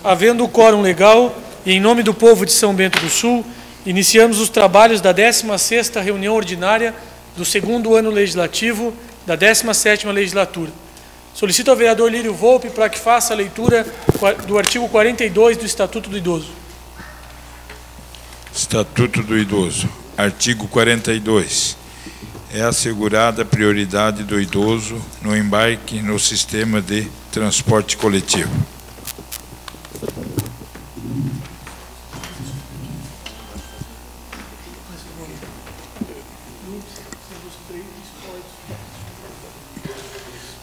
havendo o quórum legal e em nome do povo de São Bento do Sul, iniciamos os trabalhos da 16ª reunião ordinária do 2º ano legislativo da 17ª legislatura. Solicito ao vereador Lírio Volpe para que faça a leitura do artigo 42 do Estatuto do Idoso. Estatuto do Idoso. Artigo 42. É assegurada a prioridade do idoso no embarque no sistema de transporte coletivo.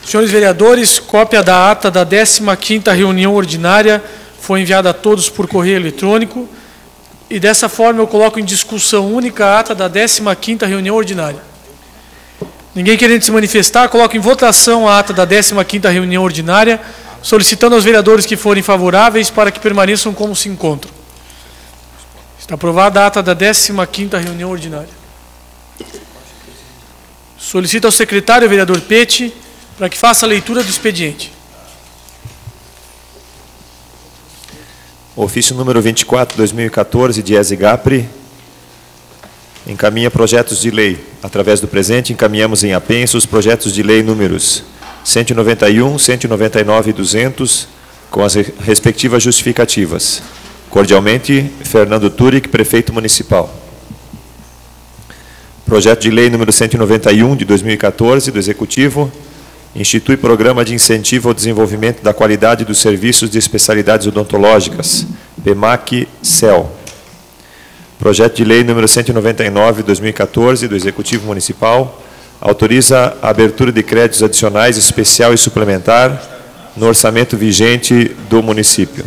Senhores vereadores, cópia da ata da 15ª reunião ordinária foi enviada a todos por correio eletrônico e dessa forma eu coloco em discussão única a ata da 15ª reunião ordinária. Ninguém querendo se manifestar, coloco em votação a ata da 15ª reunião ordinária, solicitando aos vereadores que forem favoráveis para que permaneçam como se encontram. Está aprovada a ata da 15ª reunião ordinária. Solicito ao secretário, vereador Pete, para que faça a leitura do expediente. Ofício número 24, 2014, de ESIGAPRE, encaminha projetos de lei. Através do presente, encaminhamos em apenso os projetos de lei números 191, 199 e 200, com as respectivas justificativas. Cordialmente, Fernando Turic, prefeito municipal. Projeto de lei número 191, de 2014, do Executivo, institui programa de incentivo ao desenvolvimento da qualidade dos serviços de especialidades odontológicas, PEMAC-CEL. Projeto de lei número 199, de 2014, do Executivo Municipal, autoriza a abertura de créditos adicionais especial e suplementar no orçamento vigente do município.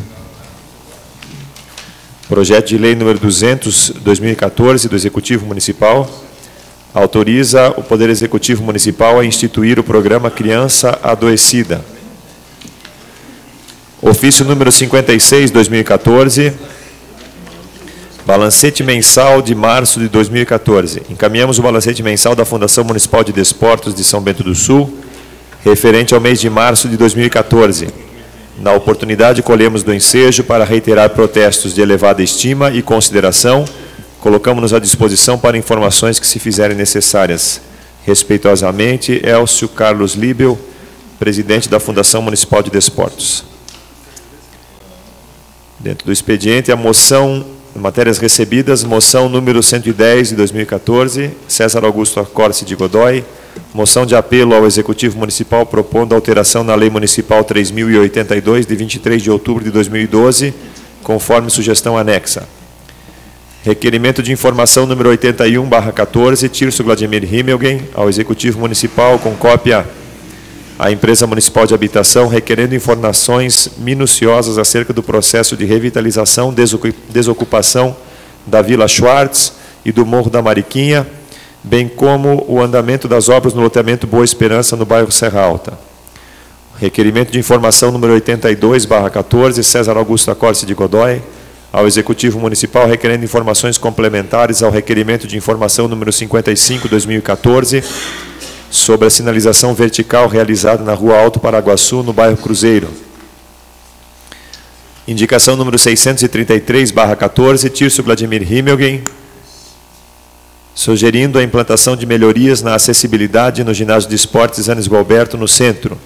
Projeto de lei número 200, 2014, do Executivo Municipal, autoriza o Poder Executivo Municipal a instituir o programa Criança Adoecida. Ofício número 56, 2014, balancete mensal de março de 2014. Encaminhamos o balancete mensal da Fundação Municipal de Desportos de São Bento do Sul, referente ao mês de março de 2014. Na oportunidade, colhemos do ensejo para reiterar protestos de elevada estima e consideração. Colocamos-nos à disposição para informações que se fizerem necessárias. Respeitosamente, Elcio Carlos Libel, presidente da Fundação Municipal de Desportos. Dentro do expediente, a moção, matérias recebidas, moção número 110 de 2014, César Augusto Acorce de Godoy, moção de apelo ao Executivo Municipal propondo alteração na Lei Municipal 3082, de 23 de outubro de 2012, conforme sugestão anexa. Requerimento de informação número 81/14, Tirso Vladimir Himmelgen, ao Executivo Municipal, com cópia à Empresa Municipal de Habitação, requerendo informações minuciosas acerca do processo de revitalização, desocupação da Vila Schwartz e do Morro da Mariquinha, bem como o andamento das obras no loteamento Boa Esperança, no bairro Serra Alta. Requerimento de informação número 82/14, César Augusto Acorce de Godoy, ao Executivo Municipal, requerendo informações complementares ao requerimento de informação número 55/2014, sobre a sinalização vertical realizada na Rua Alto Paraguaçu, no bairro Cruzeiro. Indicação número 633/14, Tirso Vladimir Himmelgen, sugerindo a implantação de melhorias na acessibilidade no ginásio de esportes Anis Gualberto, no centro.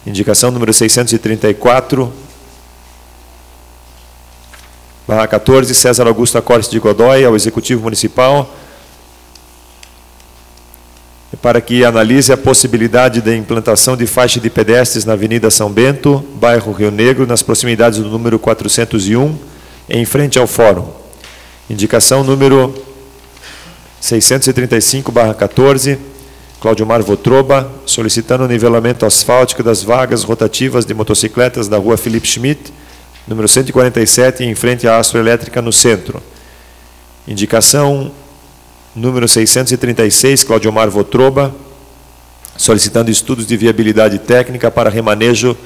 Indicação número 634/14, César Augusto Acorce de Godoy, ao Executivo Municipal, para que analise a possibilidade da implantação de faixa de pedestres na Avenida São Bento, bairro Rio Negro, nas proximidades do número 401, em frente ao Fórum. Indicação número 635/14, Cláudio Mar Votroba, solicitando o nivelamento asfáltico das vagas rotativas de motocicletas da Rua Felipe Schmidt, número 147, em frente à Astroelétrica, no centro. Indicação número 636, Cláudio Mar Votroba, solicitando estudos de viabilidade técnica para remanejo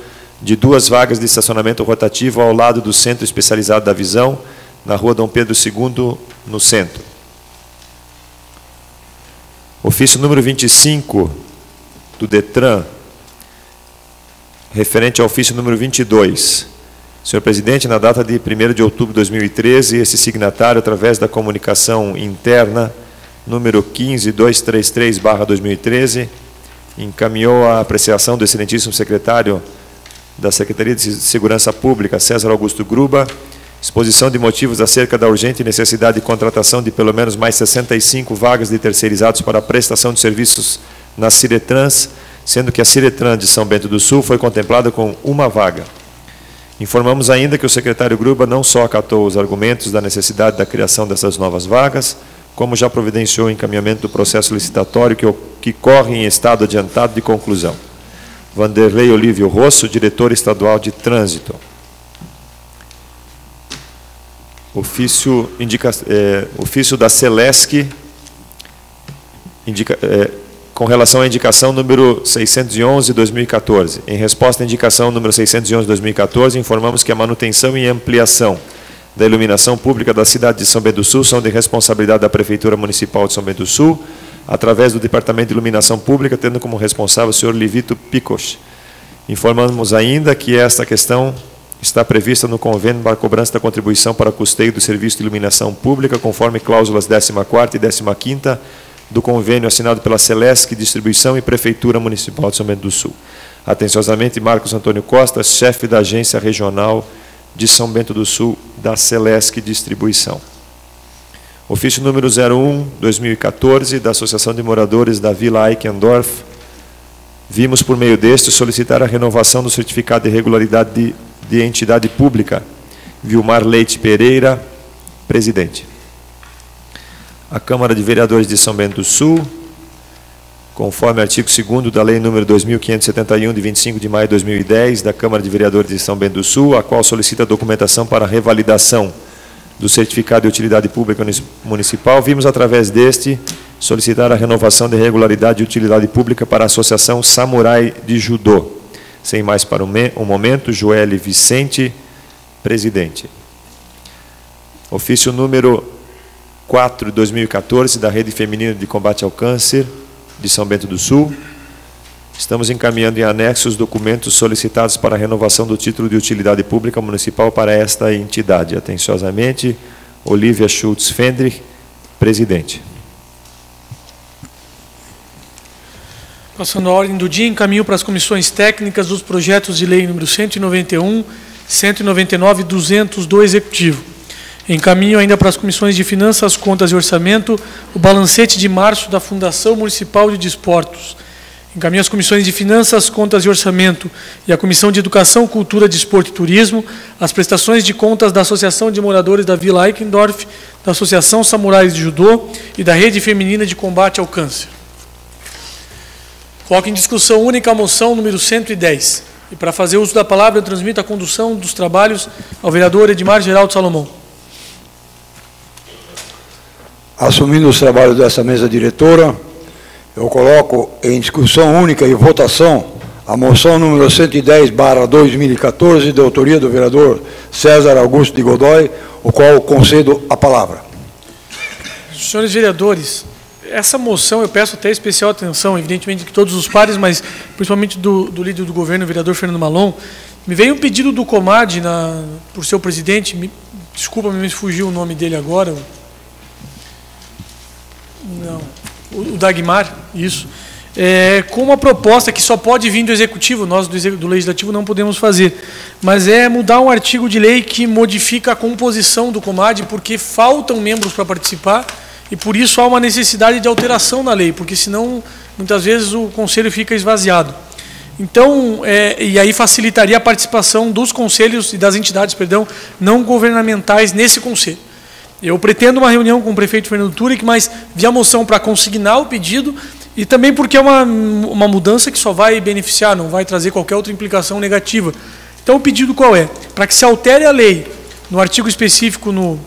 de 2 vagas de estacionamento rotativo ao lado do Centro Especializado da Visão, na Rua Dom Pedro II, no centro. Ofício número 25 do DETRAN, referente ao ofício número 22, Senhor presidente, na data de 1º de outubro de 2013, esse signatário, através da comunicação interna número 15233/2013, encaminhou a apreciação do excelentíssimo secretário da Secretaria de Segurança Pública, César Augusto Gruba, exposição de motivos acerca da urgente necessidade de contratação de pelo menos mais 65 vagas de terceirizados para a prestação de serviços na Ciretrans, sendo que a Ciretrans de São Bento do Sul foi contemplada com uma vaga. Informamos ainda que o secretário Gruba não só acatou os argumentos da necessidade da criação dessas novas vagas, como já providenciou o encaminhamento do processo licitatório que corre em estado adiantado de conclusão. Vanderlei Olívio Rosso, diretor estadual de Trânsito. Ofício da Celesc, com relação à indicação número 611/2014. Em resposta à indicação número 611/2014, informamos que a manutenção e ampliação da iluminação pública da cidade de São Bento do Sul são de responsabilidade da Prefeitura Municipal de São Bento do Sul, através do Departamento de Iluminação Pública, tendo como responsável o senhor Livito Picos. Informamos ainda que esta questão está prevista no convênio para a cobrança da contribuição para custeio do serviço de iluminação pública, conforme cláusulas 14ª e 15ª do convênio assinado pela Celesc Distribuição e Prefeitura Municipal de São Bento do Sul. Atenciosamente, Marcos Antônio Costa, chefe da Agência Regional de São Bento do Sul, da Celesc Distribuição. Ofício número 01/2014, da Associação de Moradores da Vila Eichendorff. Vimos, por meio deste, solicitar a renovação do certificado de regularidade de entidade pública. Vilmar Leite Pereira, presidente. A Câmara de Vereadores de São Bento do Sul, conforme artigo 2º da Lei nº 2.571, de 25 de maio de 2010, da Câmara de Vereadores de São Bento do Sul, a qual solicita documentação para revalidação do certificado de utilidade pública municipal, vimos, através deste, solicitar a renovação de regularidade de utilidade pública para a Associação Samurai de Judô. Sem mais para o momento, Joelle Vicente, presidente. Ofício número 4/2014, da Rede Feminina de Combate ao Câncer de São Bento do Sul. Estamos encaminhando em anexo os documentos solicitados para a renovação do título de utilidade pública municipal para esta entidade. Atenciosamente, Olivia Schultz Fendrich, presidente. Passando a ordem do dia, encaminho para as comissões técnicas dos projetos de lei número 191, 199 e 200 do Executivo. Encaminho ainda para as comissões de Finanças, Contas e Orçamento o balancete de março da Fundação Municipal de Desportos. Encaminho às comissões de Finanças, Contas e Orçamento e a Comissão de Educação, Cultura, Desporto e Turismo as prestações de contas da Associação de Moradores da Vila Eichendorff, da Associação Samurais de Judô e da Rede Feminina de Combate ao Câncer. Coloco em discussão única a moção número 110. E para fazer uso da palavra, eu transmito a condução dos trabalhos ao vereador Edmar Geraldo Salomão. Assumindo os trabalhos dessa mesa diretora, eu coloco em discussão única e votação a moção número 110/2014, de autoria do vereador César Augusto de Godoy, o qual concedo a palavra. Senhores vereadores, essa moção eu peço até especial atenção, evidentemente de todos os pares, mas principalmente do líder do governo, o vereador Fernando Malon. Me veio um pedido do Comad, por seu presidente, desculpa, me fugiu o nome dele agora. Não, o Dagmar, isso. Com uma proposta que só pode vir do Executivo, nós do Legislativo não podemos fazer, mas é mudar um artigo de lei que modifica a composição do Comad, porque faltam membros para participar, e por isso há uma necessidade de alteração na lei, porque senão, muitas vezes, o Conselho fica esvaziado. Então, e aí facilitaria a participação dos conselhos e das entidades, não governamentais nesse Conselho. Eu pretendo uma reunião com o prefeito Fernando Turek, mas via moção para consignar o pedido e também porque é uma mudança que só vai beneficiar, não vai trazer qualquer outra implicação negativa. Então, o pedido qual é? Para que se altere a lei no artigo específico, no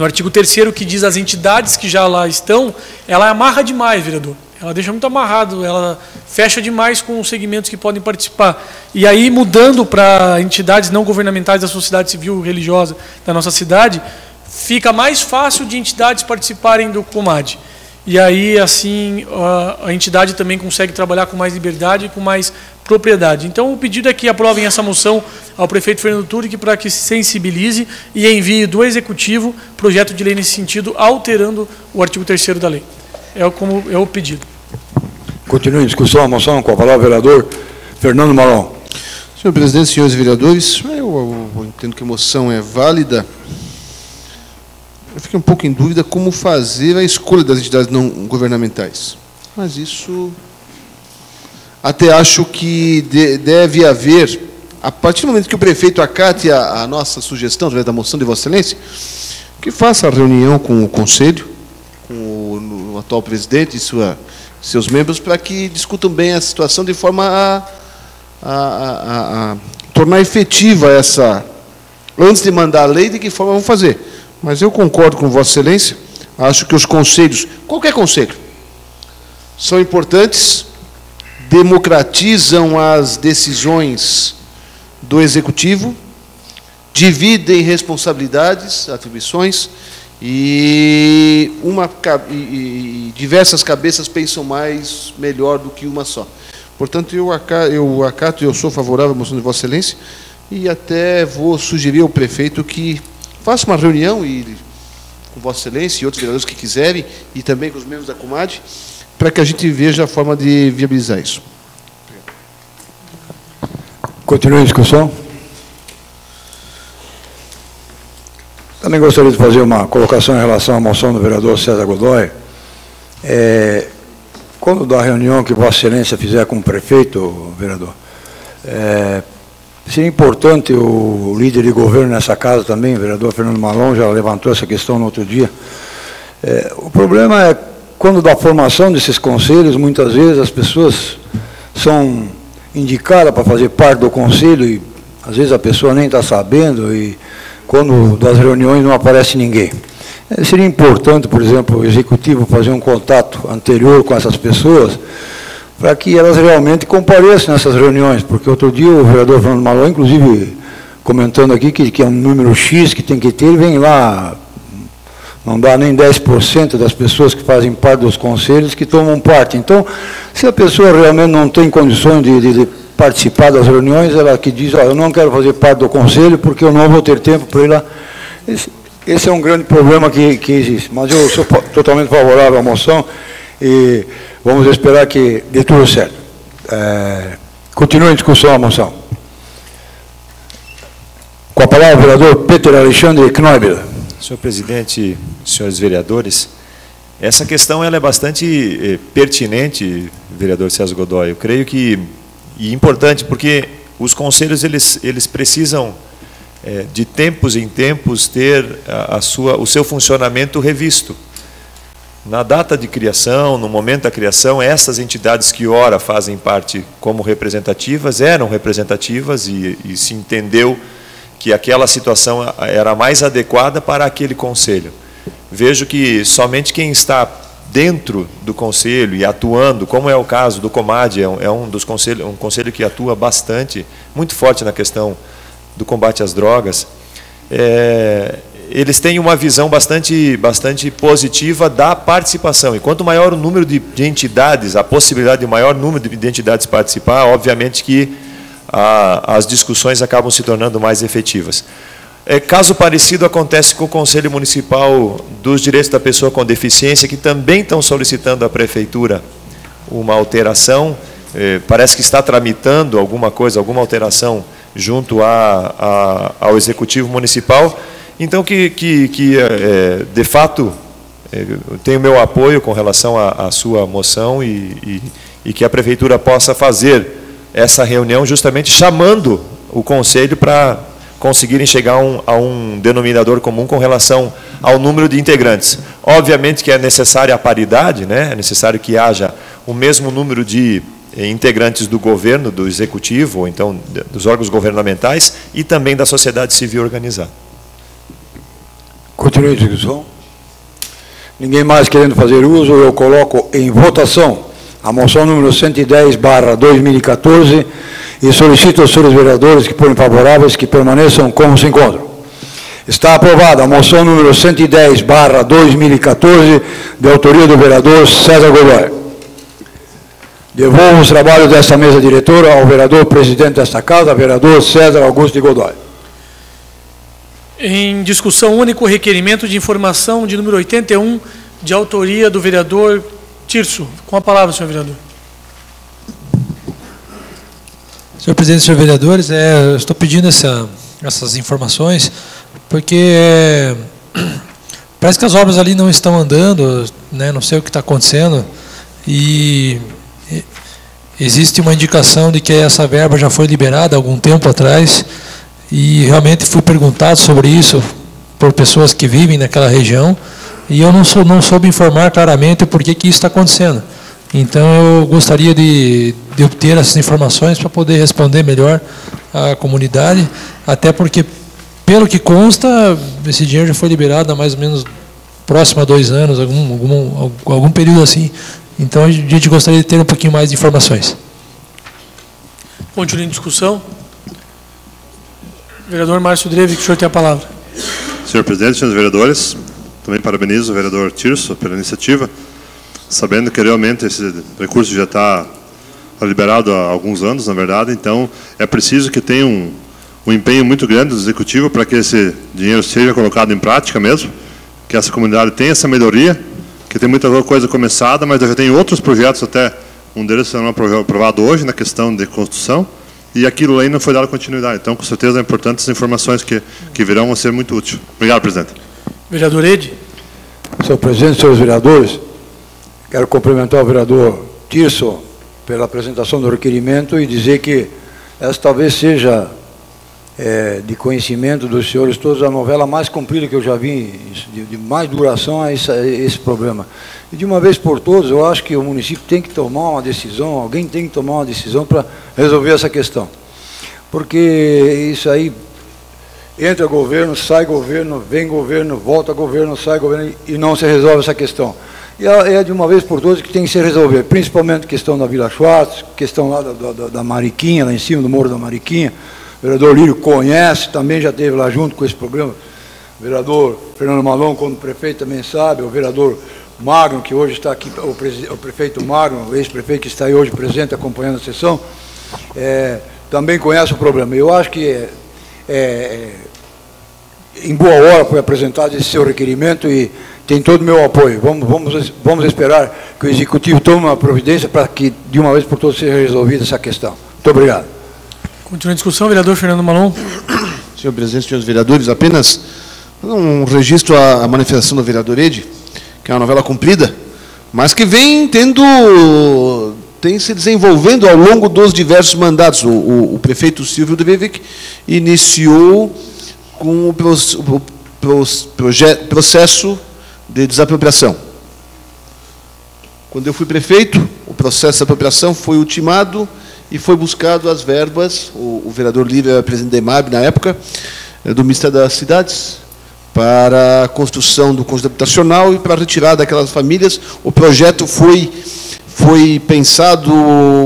artigo 3º, que diz as entidades que já lá estão, ela amarra demais, vereador. Ela deixa muito amarrado, ela fecha demais com os segmentos que podem participar. E aí, mudando para entidades não governamentais da sociedade civil e religiosa da nossa cidade, fica mais fácil de entidades participarem do Comad. e aí, assim, a entidade também consegue trabalhar com mais liberdade e com mais propriedade. Então, o pedido é que aprovem essa moção ao prefeito Fernando Turek para que se sensibilize e envie do Executivo projeto de lei nesse sentido, alterando o artigo 3º da lei. É o pedido. Continue em discussão a moção, com a palavra o vereador Fernando Malon. Senhor presidente, senhores vereadores, eu entendo que a moção é válida. Eu fiquei um pouco em dúvida como fazer a escolha das entidades não governamentais. Mas isso, até acho que deve haver, a partir do momento que o prefeito acate a nossa sugestão, através da moção de Vossa Excelência, que faça a reunião com o Conselho, com o atual presidente e seus membros, para que discutam bem a situação de forma a tornar efetiva essa, antes de mandar a lei, de que forma vão fazer. Mas eu concordo com Vossa Excelência, acho que os conselhos, qualquer conselho, são importantes, democratizam as decisões do Executivo, dividem responsabilidades, atribuições, e diversas cabeças pensam melhor do que uma só. Portanto, eu acato, eu sou favorável à moção de Vossa Excelência, e até vou sugerir ao prefeito que faça uma reunião com Vossa Excelência e outros vereadores que quiserem, e também com os membros da Comad, para que a gente veja a forma de viabilizar isso. Continue a discussão. Também gostaria de fazer uma colocação em relação à moção do vereador César Godoy. Quando da reunião que Vossa Excelência fizer com o prefeito, vereador, seria importante o líder de governo nessa casa também, o vereador Fernando Malon, já levantou essa questão no outro dia. O problema é, quando da formação desses conselhos, muitas vezes as pessoas são indicadas para fazer parte do conselho e às vezes a pessoa nem está sabendo, e quando das reuniões não aparece ninguém. Seria importante, por exemplo, o Executivo fazer um contato anterior com essas pessoas, para que elas realmente compareçam nessas reuniões, porque outro dia o vereador Fernando Malon, inclusive, comentando aqui que é um número X que tem que ter, ele vem lá, não dá nem 10% das pessoas que fazem parte dos conselhos que tomam parte. Então, se a pessoa realmente não tem condições de participar das reuniões, ela que diz, eu não quero fazer parte do conselho porque eu não vou ter tempo para ir lá. Esse é um grande problema que existe, mas eu sou totalmente favorável à moção e vamos esperar que dê tudo certo. Continue em discussão a moção. Com a palavra o vereador Peter Alexandre Knoibel. Senhor presidente, senhores vereadores, essa questão ela é bastante pertinente, vereador César Godoy. Eu creio que e importante, porque os conselhos eles precisam de tempos em tempos ter o seu funcionamento revisto. Na data de criação, no momento da criação, essas entidades que ora fazem parte como representativas, eram representativas e se entendeu que aquela situação era mais adequada para aquele conselho. Vejo que somente quem está dentro do conselho e atuando, como é o caso do Comad, é um conselho que atua bastante, muito forte na questão do combate às drogas, eles têm uma visão bastante positiva da participação. E quanto maior o número de entidades, a possibilidade de maior número de entidades participar, obviamente que as discussões acabam se tornando mais efetivas. Caso parecido acontece com o Conselho Municipal dos Direitos da Pessoa com Deficiência, que também estão solicitando à Prefeitura uma alteração, parece que está tramitando alguma coisa, alguma alteração junto ao Executivo Municipal. Então, de fato, tenho meu apoio com relação à sua moção e que a Prefeitura possa fazer essa reunião justamente chamando o Conselho para conseguirem chegar a um denominador comum com relação ao número de integrantes. Obviamente que é necessária a paridade, né? É necessário que haja o mesmo número de integrantes do governo, do executivo, ou então dos órgãos governamentais e também da sociedade civil organizada. Continue a discussão. Ninguém mais querendo fazer uso, eu coloco em votação a moção número 110/2014 e solicito aos senhores vereadores que forem favoráveis que permaneçam como se encontram. Está aprovada a moção número 110/2014, de autoria do vereador César Godoy. Devolvo os trabalhos desta mesa diretora ao vereador presidente desta casa, vereador César Augusto de Godoy. Em discussão única, o requerimento de informação de número 81, de autoria do vereador Tirso. Com a palavra, senhor vereador. Senhor presidente, senhores vereadores, eu estou pedindo essas informações porque parece que as obras ali não estão andando, né, não sei o que está acontecendo, e existe uma indicação de que essa verba já foi liberada há algum tempo atrás, e realmente fui perguntado sobre isso por pessoas que vivem naquela região, e eu não soube informar claramente o porquê que isso está acontecendo. Então, eu gostaria de obter essas informações para poder responder melhor à comunidade, até porque, pelo que consta, esse dinheiro já foi liberado há mais ou menos próximo a 2 anos, algum período assim. Então, a gente gostaria de ter um pouquinho mais de informações. Continue em discussão. Vereador Márcio Dreve, que o senhor tem a palavra. Senhor presidente, senhores vereadores, também parabenizo o vereador Tirso pela iniciativa, sabendo que realmente esse recurso já está liberado há alguns anos, na verdade, então é preciso que tenha um empenho muito grande do Executivo para que esse dinheiro seja colocado em prática mesmo, que essa comunidade tenha essa melhoria, que tem muita coisa começada, mas já tem outros projetos, até um deles será aprovado hoje na questão de construção, e aquilo aí não foi dado continuidade. Então, com certeza, é importante essas informações que virão a ser muito úteis. Obrigado, presidente. Vereador Ede. Senhor presidente, senhores vereadores, quero cumprimentar o vereador Tirso pela apresentação do requerimento e dizer que essa talvez seja, de conhecimento dos senhores todos, a novela mais comprida que eu já vi, de mais duração a esse problema. E de uma vez por todas, eu acho que o município tem que tomar uma decisão, alguém tem que tomar uma decisão para resolver essa questão. Porque isso aí, entra governo, sai governo, vem governo, volta governo, sai governo, e não se resolve essa questão. E é de uma vez por todas que tem que se resolver, principalmente questão da Vila Schwartz, questão lá da Mariquinha, lá em cima do Morro da Mariquinha. O vereador Lírio conhece, também já esteve lá junto com esse problema. O vereador Fernando Malon, como prefeito, também sabe. O vereador Magno, que hoje está aqui, o prefeito Magno, o ex-prefeito que está aí hoje presente, acompanhando a sessão, também conhece o problema. Eu acho que em boa hora foi apresentado esse seu requerimento e tem todo o meu apoio. Vamos esperar que o Executivo tome uma providência para que, de uma vez por todas, seja resolvida essa questão. Muito obrigado. Continua a discussão, vereador Fernando Malon. Senhor presidente, senhores vereadores, apenas um registro à manifestação do vereador Ede, que é uma novela comprida, mas que tem se desenvolvendo ao longo dos diversos mandatos. O prefeito Silvio Drevic iniciou com o processo de desapropriação. Quando eu fui prefeito, o processo de apropriação foi ultimado e foi buscado as verbas, o vereador Lívia era presidente da EMAB na época, do Ministério das Cidades, para a construção do conjunto habitacional e para a retirada daquelas famílias. O projeto foi pensado,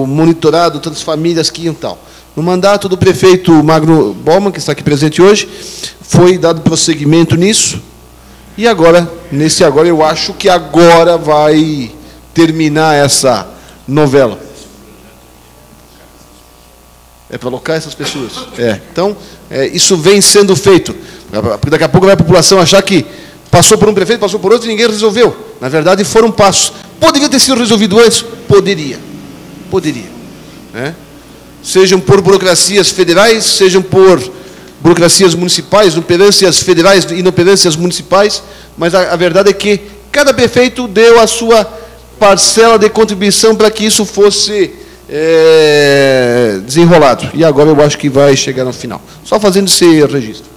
monitorado, todas as famílias que iam tal. No mandato do prefeito Magno Bauman, que está aqui presente hoje, foi dado prosseguimento nisso, e agora, eu acho que agora vai terminar essa novela. É para alocar essas pessoas. Então, isso vem sendo feito. Porque daqui a pouco vai a população achar que passou por um prefeito, passou por outro e ninguém resolveu. Na verdade, foram passos. Poderia ter sido resolvido antes? Poderia. Sejam por burocracias federais, sejam por burocracias municipais, inoperâncias federais e inoperâncias municipais, mas a verdade é que cada prefeito deu a sua parcela de contribuição para que isso fosse desenrolado. E agora eu acho que vai chegar no final. Só fazendo esse registro.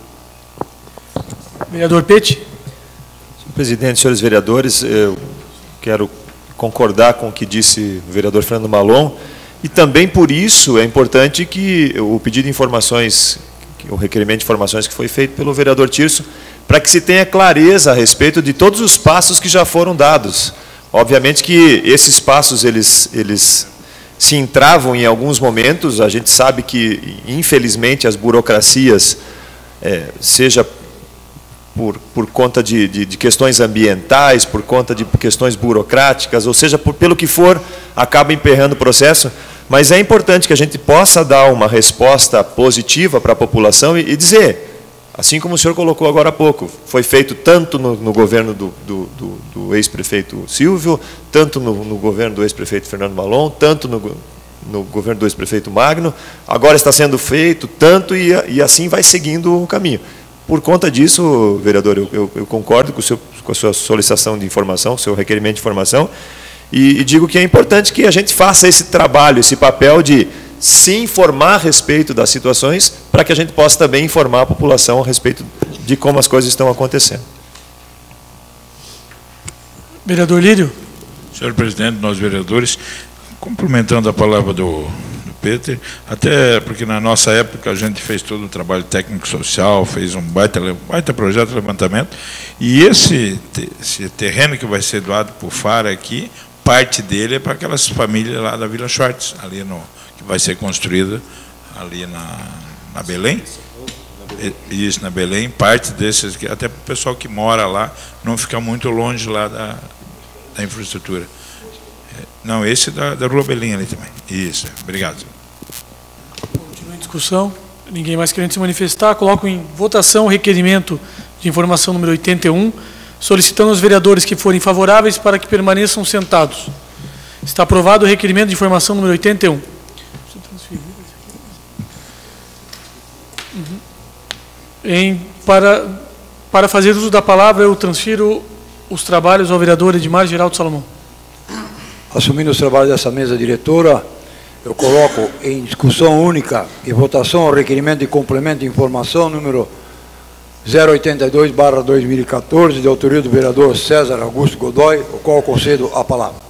Vereador Pete. Senhor presidente, senhores vereadores, eu quero concordar com o que disse o vereador Fernando Malon, e também por isso é importante que o pedido de informações, o requerimento de informações que foi feito pelo vereador Tirso, para que se tenha clareza a respeito de todos os passos que já foram dados. Obviamente que esses passos, eles se entravam em alguns momentos. A gente sabe que, infelizmente, as burocracias, seja por conta de questões ambientais, por conta de questões burocráticas, ou seja, pelo que for, acaba emperrando o processo. Mas é importante que a gente possa dar uma resposta positiva para a população e dizer, assim como o senhor colocou agora há pouco, foi feito tanto no governo do ex-prefeito Silvio, tanto no governo do ex-prefeito Fernando Malon, tanto no governo do ex-prefeito Magno, agora está sendo feito tanto e assim vai seguindo o caminho. Por conta disso, vereador, eu concordo com a sua solicitação de informação, com o seu requerimento de informação, e digo que é importante que a gente faça esse trabalho, esse papel de se informar a respeito das situações, para que a gente possa também informar a população a respeito de como as coisas estão acontecendo. Vereador Lírio. Senhor presidente, nós vereadores, complementando a palavra do Peter, até porque na nossa época a gente fez todo o trabalho técnico-social, fez um baita projeto de levantamento, e esse terreno que vai ser doado por FARA aqui, parte dele é para aquelas famílias lá da Vila Schwartz, ali que vai ser construída ali na Belém. Isso, na Belém, parte desses, até para o pessoal que mora lá, não ficar muito longe lá da infraestrutura. Não, esse da Rua Belém ali também. Isso, obrigado. Continua em discussão. Ninguém mais querendo se manifestar. Coloco em votação o requerimento de informação número 81, solicitando aos vereadores que forem favoráveis para que permaneçam sentados. Está aprovado o requerimento de informação número 81. Para fazer uso da palavra, eu transfiro os trabalhos ao vereador Edmar Geraldo Salomão. Assumindo os trabalhos dessa mesa diretora, eu coloco em discussão única e votação o requerimento de complemento de informação número 082/2014, de autoria do vereador César Augusto Godoy, o qual concedo a palavra.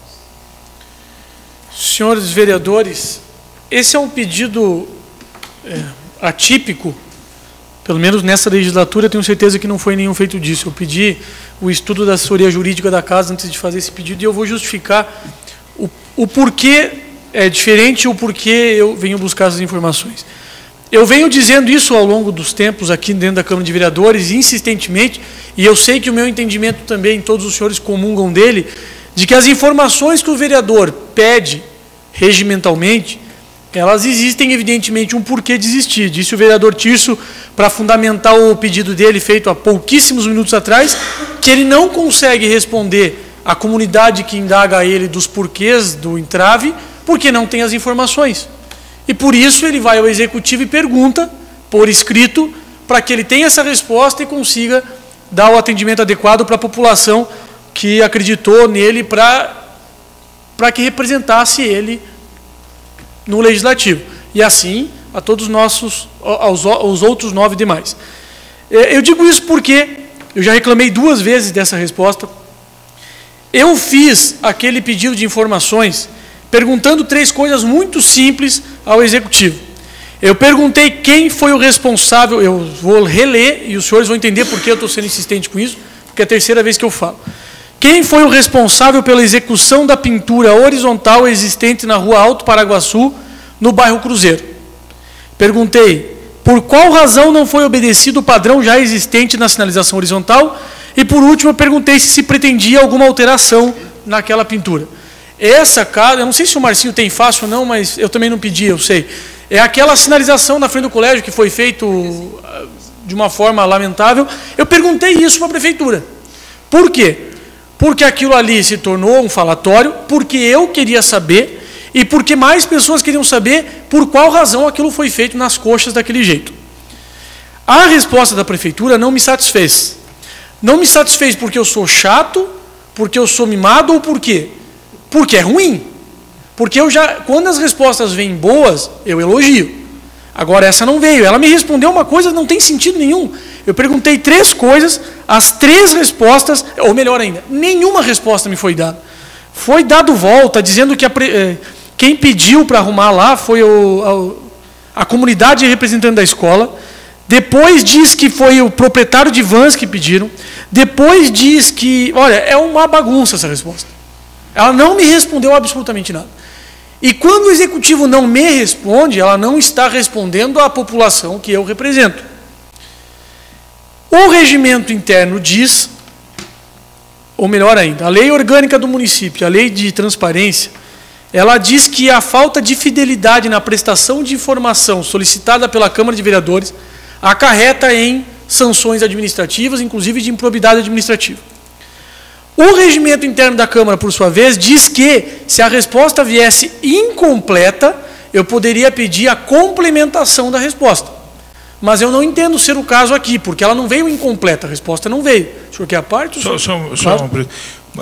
Senhores vereadores, esse é um pedido atípico, pelo menos nessa legislatura, eu tenho certeza que não foi nenhum feito disso. Eu pedi o estudo da assessoria jurídica da casa antes de fazer esse pedido, e eu vou justificar o porquê é diferente, o porquê eu venho buscar essas informações. Eu venho dizendo isso ao longo dos tempos aqui dentro da Câmara de Vereadores, insistentemente, e eu sei que o meu entendimento também, todos os senhores comungam dele, de que as informações que o vereador pede regimentalmente, elas existem, evidentemente, um porquê de existir. Disse o vereador Tirso, para fundamentar o pedido dele, feito há pouquíssimos minutos atrás, que ele não consegue responder à comunidade que indaga a ele dos porquês do entrave, porque não tem as informações. E por isso ele vai ao Executivo e pergunta, por escrito, para que ele tenha essa resposta e consiga dar o atendimento adequado para a população que acreditou nele para que representasse ele no Legislativo. E assim, a todos aos outros 9 demais. Eu digo isso porque eu já reclamei 2 vezes dessa resposta. Eu fiz aquele pedido de informações perguntando 3 coisas muito simples ao Executivo. Eu perguntei quem foi o responsável, eu vou reler e os senhores vão entender por que eu estou sendo insistente com isso, porque é a 3ª vez que eu falo. Quem foi o responsável pela execução da pintura horizontal existente na Rua Alto Paraguaçu, no bairro Cruzeiro? Perguntei por qual razão não foi obedecido o padrão já existente na sinalização horizontal, e por último eu perguntei se pretendia alguma alteração naquela pintura. Essa casa, eu não sei se o Marcinho tem fácil ou não, mas eu também não pedi, eu sei. É aquela sinalização na frente do colégio que foi feito de uma forma lamentável. Eu perguntei isso para a prefeitura. Por quê? Porque aquilo ali se tornou um falatório, porque eu queria saber e porque mais pessoas queriam saber por qual razão aquilo foi feito nas coxas daquele jeito. A resposta da prefeitura não me satisfez. Não me satisfez porque eu sou chato, porque eu sou mimado ou por quê? Porque é ruim. Porque quando as respostas vêm boas, eu elogio. Agora essa não veio. Ela me respondeu uma coisa que não tem sentido nenhum. Eu perguntei 3 coisas, as 3 respostas, ou melhor ainda, nenhuma resposta me foi dada. Foi dado volta, dizendo que quem pediu para arrumar lá foi a comunidade representante da escola. Depois diz que foi o proprietário de vans que pediram. Depois diz que... Olha, é uma bagunça essa resposta. Ela não me respondeu absolutamente nada. E quando o Executivo não me responde, ela não está respondendo à população que eu represento. O regimento interno diz, ou melhor ainda, a lei orgânica do município, a lei de transparência, ela diz que a falta de fidelidade na prestação de informação solicitada pela Câmara de Vereadores acarreta em sanções administrativas, inclusive de improbidade administrativa. O regimento interno da Câmara, por sua vez, diz que, se a resposta viesse incompleta, eu poderia pedir a complementação da resposta. Mas eu não entendo ser o caso aqui, porque ela não veio incompleta, a resposta não veio. O senhor quer a parte?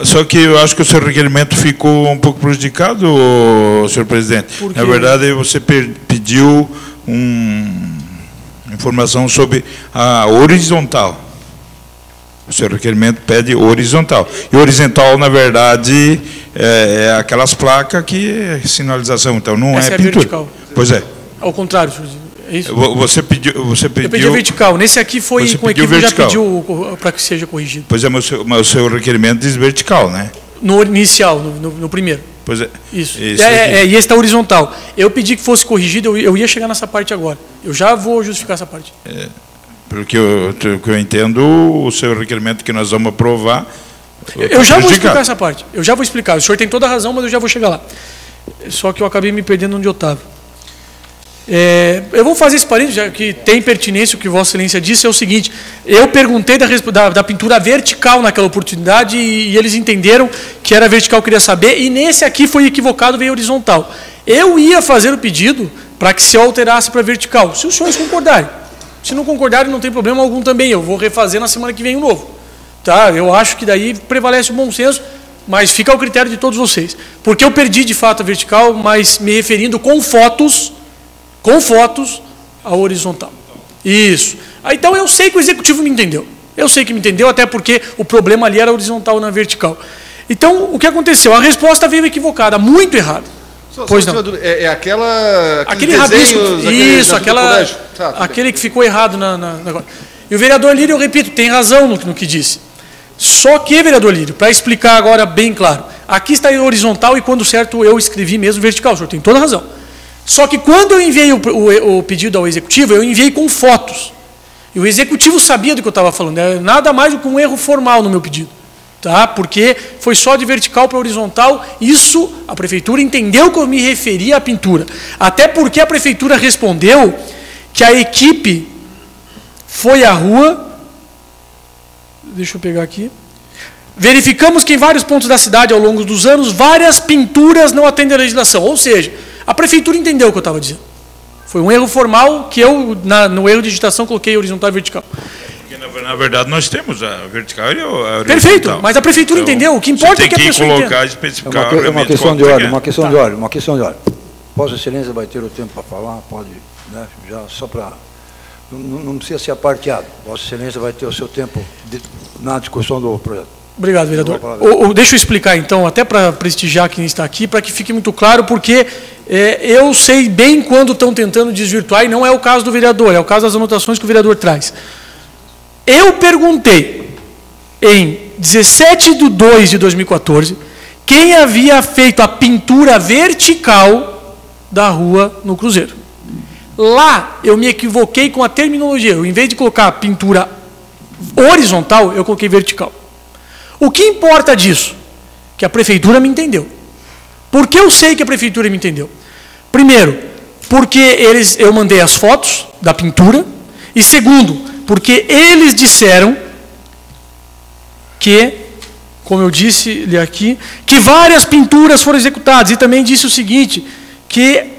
Só que eu acho que o seu requerimento ficou um pouco prejudicado, senhor presidente. Por quê? Na verdade, você pediu informação sobre a horizontal. O seu requerimento pede horizontal. E horizontal, na verdade, é aquelas placas que é sinalização, então não Essa é a pintura. vertical. Pois é. Ao contrário, senhor. É isso? Você pediu... Eu pedi a vertical. Nesse aqui foi Você com a pediu equipe já vertical. pediu para que seja corrigido. Pois é, mas o seu requerimento diz vertical, né? No inicial, no primeiro. Pois é. Isso. Isso E esse está horizontal. Eu pedi que fosse corrigido, eu ia chegar nessa parte agora. Eu já vou justificar essa parte. Pelo que eu entendo, o seu requerimento que nós vamos aprovar... Eu já vou explicar essa parte. Eu já vou explicar. O senhor tem toda a razão, mas eu já vou chegar lá. Só que eu acabei me perdendo onde eu estava. Eu vou fazer esse parênteses, já que tem pertinência o que Vossa Excelência disse, é o seguinte, eu perguntei da pintura vertical naquela oportunidade e eles entenderam que era vertical, eu queria saber, e nesse aqui foi equivocado, veio horizontal. Eu ia fazer o pedido para que se alterasse para vertical, se os senhores concordarem. Se não concordarem, não tem problema algum também, eu vou refazer na semana que vem o novo. Tá? Eu acho que daí prevalece o bom senso, mas fica ao critério de todos vocês. Porque eu perdi de fato a vertical, mas me referindo com fotos a horizontal. Isso. Então eu sei que o executivo me entendeu. Eu sei que me entendeu, até porque o problema ali era horizontal na vertical. Então, o que aconteceu? A resposta veio equivocada, muito errada. Pois não. Aquele rabisco. Isso, aquele que ficou errado E o vereador Lírio, eu repito, tem razão no que disse. Só que, vereador Lírio, para explicar agora bem claro, aqui está em horizontal e quando certo eu escrevi mesmo vertical, o senhor tem toda a razão. Só que quando eu enviei o pedido ao executivo, eu enviei com fotos. E o executivo sabia do que eu estava falando, nada mais do que um erro formal no meu pedido. Tá? Porque foi só de vertical para horizontal, isso a prefeitura entendeu que eu me referia à pintura. Até porque a prefeitura respondeu que a equipe foi à rua, deixa eu pegar aqui, verificamos que em vários pontos da cidade ao longo dos anos, várias pinturas não atendem à legislação, ou seja, a prefeitura entendeu o que eu estava dizendo. Foi um erro formal que eu, no erro de digitação, coloquei horizontal e vertical. Porque, na verdade, nós temos a vertical e a horizontal. Perfeito, mas a prefeitura então, entendeu. O que importa é que a pessoa colocar, especificar uma questão de ordem, uma questão de ordem. Vossa Excelência vai ter o tempo para falar, pode, né, já só para... Não precisa ser aparteado. Vossa Excelência vai ter o seu tempo na discussão do projeto. Obrigado, vereador. Deixa eu explicar, então, até para prestigiar quem está aqui, para que fique muito claro, porque eu sei bem quando estão tentando desvirtuar, e não é o caso do vereador, é o caso das anotações que o vereador traz. Eu perguntei, em 17/2/2014, quem havia feito a pintura vertical da rua no Cruzeiro. Lá, eu me equivoquei com a terminologia. Eu, em vez de colocar pintura horizontal, eu coloquei vertical. O que importa disso? Que a prefeitura me entendeu. Por que eu sei que a prefeitura me entendeu? Primeiro, porque eu mandei as fotos da pintura. E segundo, porque eles disseram que, como eu disse-lhe aqui, que várias pinturas foram executadas. E também disse o seguinte, que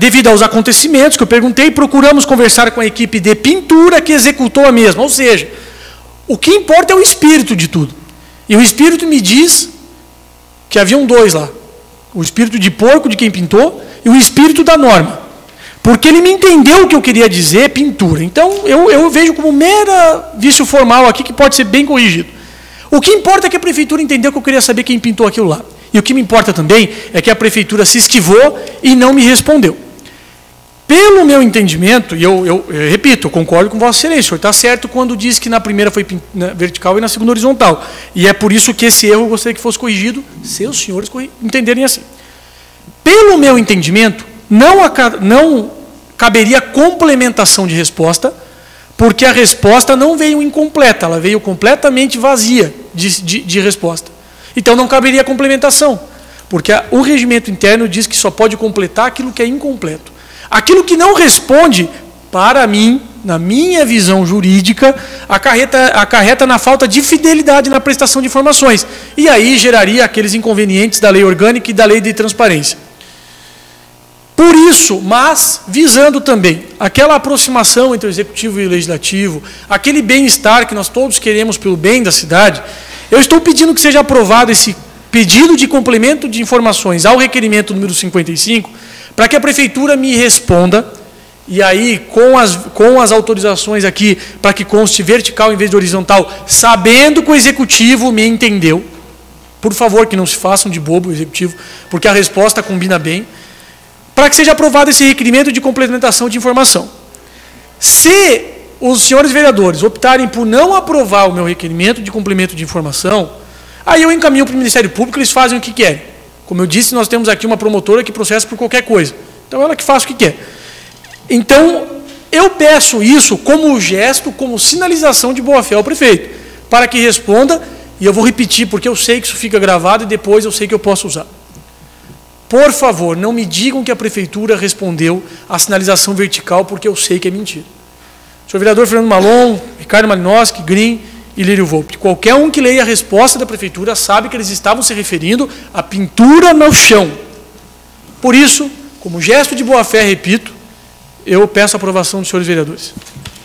devido aos acontecimentos que eu perguntei, procuramos conversar com a equipe de pintura que executou a mesma. Ou seja, o que importa é o espírito de tudo. E o espírito me diz que haviam dois lá. O espírito de porco de quem pintou e o espírito da norma. Porque ele me entendeu o que eu queria dizer, pintura. Então, eu vejo como mera vício formal aqui que pode ser bem corrigido. O que importa é que a prefeitura entendeu que eu queria saber quem pintou aquilo lá. E o que me importa também é que a prefeitura se esquivou e não me respondeu. Pelo meu entendimento, e eu repito, eu concordo com Vossa Excelência, o senhor está certo quando diz que na primeira foi vertical e na segunda horizontal. E é por isso que esse erro eu gostaria que fosse corrigido, se os senhores entenderem assim. Pelo meu entendimento, não caberia complementação de resposta, porque a resposta não veio incompleta, ela veio completamente vazia de resposta. Então não caberia complementação, porque o regimento interno diz que só pode completar aquilo que é incompleto. Aquilo que não responde, para mim, na minha visão jurídica, acarreta na falta de fidelidade na prestação de informações. E aí geraria aqueles inconvenientes da lei orgânica e da lei de transparência. Por isso, mas visando também aquela aproximação entre o Executivo e o Legislativo, aquele bem-estar que nós todos queremos pelo bem da cidade, eu estou pedindo que seja aprovado esse pedido de complemento de informações ao requerimento número 55, para que a Prefeitura me responda, e aí com as autorizações aqui, para que conste vertical em vez de horizontal, sabendo que o Executivo me entendeu. Por favor, que não se façam de bobo o Executivo, porque a resposta combina bem, para que seja aprovado esse requerimento de complementação de informação. Se os senhores vereadores optarem por não aprovar o meu requerimento de complemento de informação, aí eu encaminho para o Ministério Público, eles fazem o que querem. Como eu disse, nós temos aqui uma promotora que processa por qualquer coisa. Então, ela que faz o que quer. Então, eu peço isso como gesto, como sinalização de boa-fé ao prefeito, para que responda, e eu vou repetir, porque eu sei que isso fica gravado e depois eu sei que eu posso usar. Por favor, não me digam que a Prefeitura respondeu à sinalização vertical, porque eu sei que é mentira. Senhor vereador Fernando Malon, Ricardo Malinowski, Green e Lírio Volpe, qualquer um que leia a resposta da Prefeitura sabe que eles estavam se referindo à pintura no chão. Por isso, como gesto de boa-fé, repito, eu peço a aprovação dos senhores vereadores.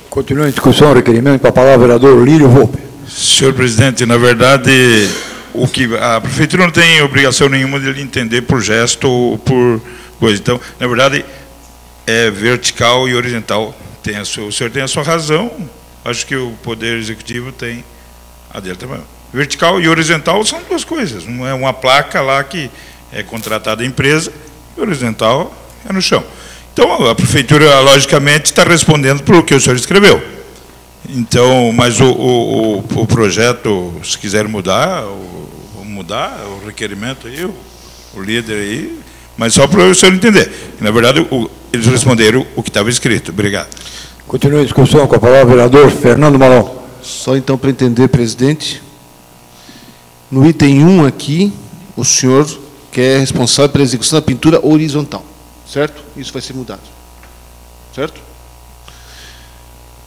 Continua em discussão o requerimento para a palavra o vereador Lírio Volpe. Senhor presidente, na verdade, a Prefeitura não tem obrigação nenhuma de ele entender por gesto ou por coisa. Então, na verdade, é vertical e horizontal. O senhor tem a sua razão, acho que o Poder Executivo tem a dele também. Vertical e horizontal são duas coisas. Não é uma placa lá que é contratada a empresa, e horizontal é no chão. Então, a Prefeitura, logicamente, está respondendo pelo que o senhor escreveu. Então, mas o projeto, se quiser mudar, vamos mudar o requerimento aí, o líder aí, mas só para o senhor entender. Na verdade, eles responderam o que estava escrito. Obrigado. Continua em discussão com a palavra o vereador Fernando Malon. Só então para entender, presidente, no item 1 aqui, o senhor que é responsável pela execução da pintura horizontal, certo? Isso vai ser mudado, certo?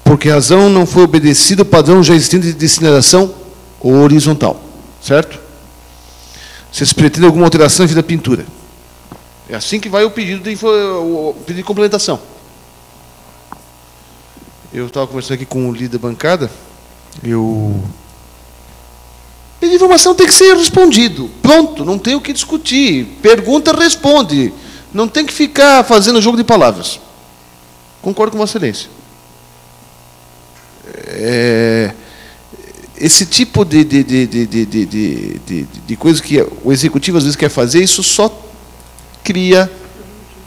Por que razão não foi obedecido o padrão já existente de sinalização horizontal, certo? Vocês pretendem alguma alteração em da pintura? É assim que vai o pedido de complementação. Eu estava conversando aqui com o líder da bancada, pedido de informação tem que ser respondido. Pronto, não tem o que discutir. Pergunta, responde. Não tem que ficar fazendo jogo de palavras. Concordo com Vossa Excelência. Esse tipo de coisa que o Executivo às vezes quer fazer, isso só cria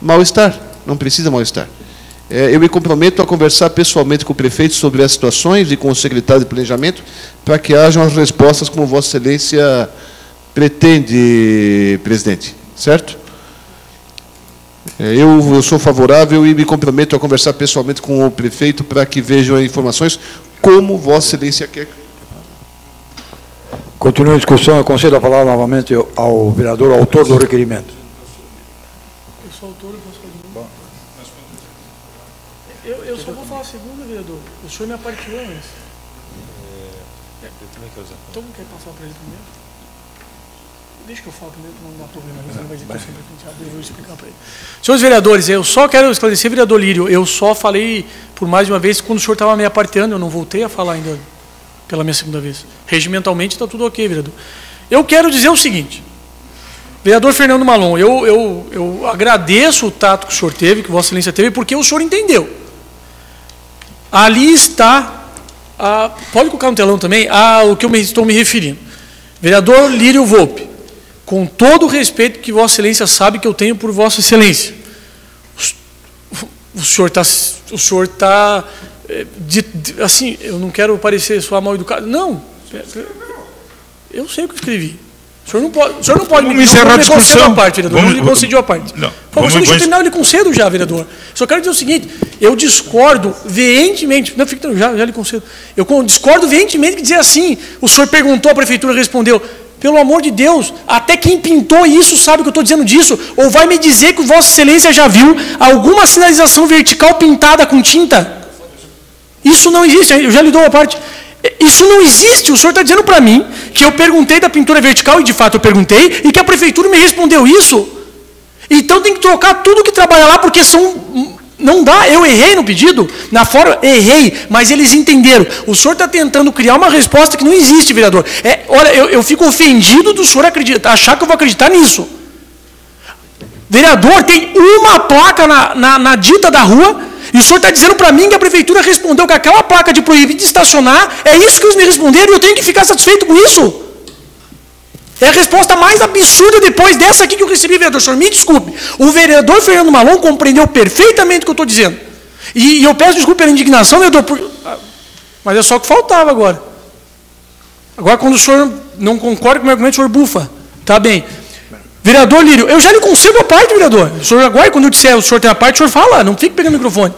mal-estar. Não precisa mal-estar. Eu me comprometo a conversar pessoalmente com o prefeito sobre as situações e com o secretário de Planejamento para que hajam as respostas como Vossa Excelência pretende, presidente. Certo? Eu sou favorável e me comprometo a conversar pessoalmente com o prefeito para que vejam as informações como Vossa Excelência quer. Continua a discussão. Eu concedo a palavra novamente ao vereador autor do requerimento. Eu sou autor, eu posso fazer. Eu só vou falar a segunda, vereador. O senhor me apartiu antes. Então quer passar para ele primeiro? Deixa que eu falo primeiro, não dá problema. Ele vai dizer que eu sempre eu vou explicar para ele. Senhores vereadores, eu só quero esclarecer, vereador Lírio, eu só falei por mais de uma vez quando o senhor estava me aparteando, eu não voltei a falar ainda pela minha segunda vez. Regimentalmente está tudo ok, vereador. Eu quero dizer o seguinte, vereador Fernando Malon, eu agradeço o tato que o senhor teve, que Vossa Excelência teve, porque o senhor entendeu. Ali está, pode colocar no telão também, o que eu estou me referindo. Vereador Lírio Volpe, com todo o respeito que Vossa Excelência sabe que eu tenho por Vossa Excelência, o senhor está, assim, eu não quero parecer soar mal educado, não, eu sei o que eu escrevi. O O senhor não pode me encerrar a discussão. A parte, vereador. Não lhe concediu a parte. Não. Por favor, deixa eu terminar, eu lhe concedo já, vereador. Só quero dizer o seguinte, eu discordo veementemente, não, fica, já lhe concedo, eu discordo veementemente que dizer assim, o senhor perguntou, a prefeitura respondeu, pelo amor de Deus, até quem pintou isso sabe que eu estou dizendo disso, ou vai me dizer que Vossa Excelência já viu alguma sinalização vertical pintada com tinta? Isso não existe, eu já lhe dou a parte. Isso não existe, o senhor está dizendo para mim que eu perguntei da pintura vertical, e de fato eu perguntei, e que a prefeitura me respondeu isso. Então tem que trocar tudo que trabalha lá, porque não dá, eu errei no pedido, na forma, errei, mas eles entenderam. O senhor está tentando criar uma resposta que não existe, vereador. Olha, eu fico ofendido do senhor achar que eu vou acreditar nisso. Vereador, tem uma placa na dita da rua, e o senhor está dizendo para mim que a prefeitura respondeu que aquela placa de proibido de estacionar, é isso que eles me responderam, e eu tenho que ficar satisfeito com isso? É a resposta mais absurda depois dessa aqui que eu recebi, vereador. O senhor me desculpe. O vereador Fernando Malon compreendeu perfeitamente o que eu estou dizendo. E eu peço desculpa pela indignação, vereador, mas é só o que faltava agora. Agora, quando o senhor não concorda com o meu argumento, o senhor bufa. Tá bem. Vereador Lírio, eu já lhe concedo a parte, vereador. O senhor agora, quando eu disser o senhor tem a parte, o senhor fala, não fique pegando o microfone.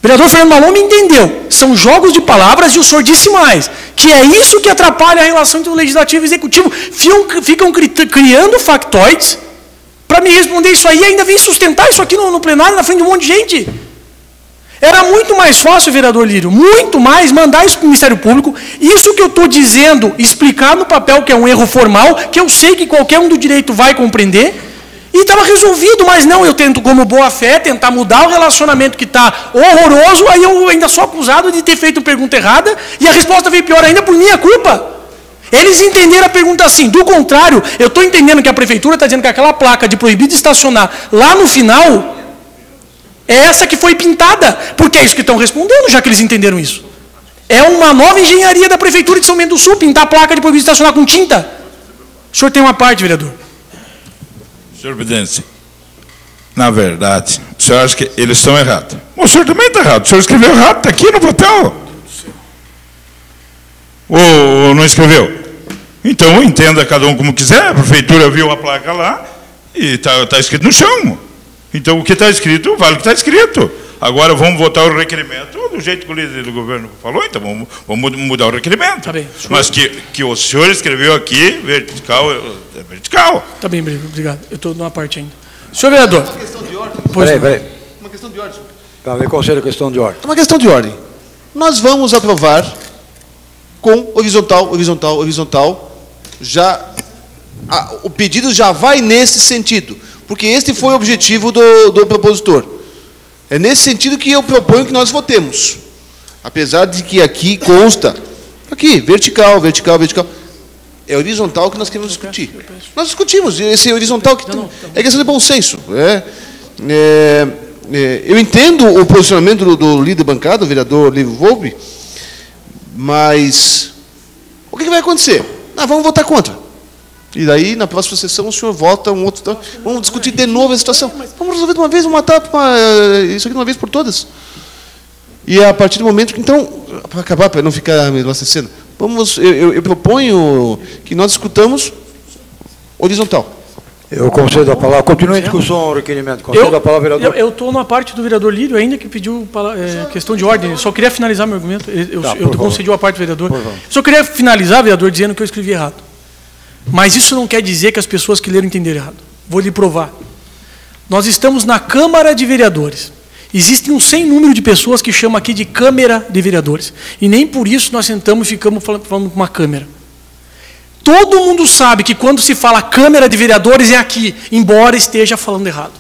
Vereador Fernando Malon me entendeu. São jogos de palavras e o senhor disse mais. Que é isso que atrapalha a relação entre o legislativo e o executivo. Ficam criando factoides para me responder isso aí e ainda vem sustentar isso aqui no plenário, na frente de um monte de gente. Era muito mais fácil, vereador Lírio, muito mais mandar isso para o Ministério Público. Isso que eu estou dizendo, explicar no papel que é um erro formal, que eu sei que qualquer um do direito vai compreender. E estava resolvido, mas não, eu tento, como boa fé, tentar mudar o relacionamento que está horroroso, aí eu ainda sou acusado de ter feito pergunta errada, e a resposta veio pior ainda por minha culpa. Eles entenderam a pergunta assim, do contrário, eu estou entendendo que a prefeitura está dizendo que aquela placa de proibido de estacionar lá no final, é essa que foi pintada, porque é isso que estão respondendo, já que eles entenderam isso. É uma nova engenharia da prefeitura de São Bento do Sul, pintar a placa de proibido de estacionar com tinta. O senhor tem uma parte, vereador. Senhor presidente, na verdade, o senhor acha que eles estão errados? O senhor também está errado. O senhor escreveu errado, está aqui no papel. Ou não escreveu? Então, entenda cada um como quiser. A prefeitura viu a placa lá e está escrito no chão. Então, o que está escrito, vale o que está escrito. Agora, vamos votar o requerimento do jeito que o líder do governo falou. Então, vamos mudar o requerimento. Tá bem, mas que o senhor escreveu aqui, vertical, é vertical. Tá bem, obrigado. Eu estou numa parte ainda. Senhor vereador. Uma questão de ordem. Peraí. Uma questão de ordem. Tá, me conceda a questão de ordem. É uma questão de ordem. Nós vamos aprovar com horizontal. O pedido já vai nesse sentido, porque este foi o objetivo do propositor. É nesse sentido que eu proponho que nós votemos. Apesar de que aqui consta, aqui, vertical. É horizontal que nós queremos discutir. Nós discutimos, esse horizontal que é questão de bom senso. Eu entendo o posicionamento do líder bancada, o vereador Lívio Volpe, mas o que vai acontecer? Vamos votar contra. E daí, na próxima sessão, o senhor vota um outro... Vamos discutir de novo a situação. Vamos resolver de uma vez, matar isso aqui de uma vez por todas. E a partir do momento que, então, para acabar, para não ficar me abastecendo, eu proponho que nós discutamos horizontal. Eu concedo a palavra. Continue a discussão ao requerimento. Concedo a palavra, vereador. Eu estou na parte do vereador Lírio ainda, que pediu questão de ordem. Eu só queria finalizar meu argumento. Eu concedi a parte do vereador. Só queria finalizar, vereador, dizendo que eu escrevi errado. Mas isso não quer dizer que as pessoas que leram entenderam errado. Vou lhe provar. Nós estamos na Câmara de Vereadores. Existem um sem número de pessoas que chamam aqui de Câmara de Vereadores. E nem por isso nós sentamos e ficamos falando com uma câmera. Todo mundo sabe que quando se fala Câmara de Vereadores é aqui, embora esteja falando errado.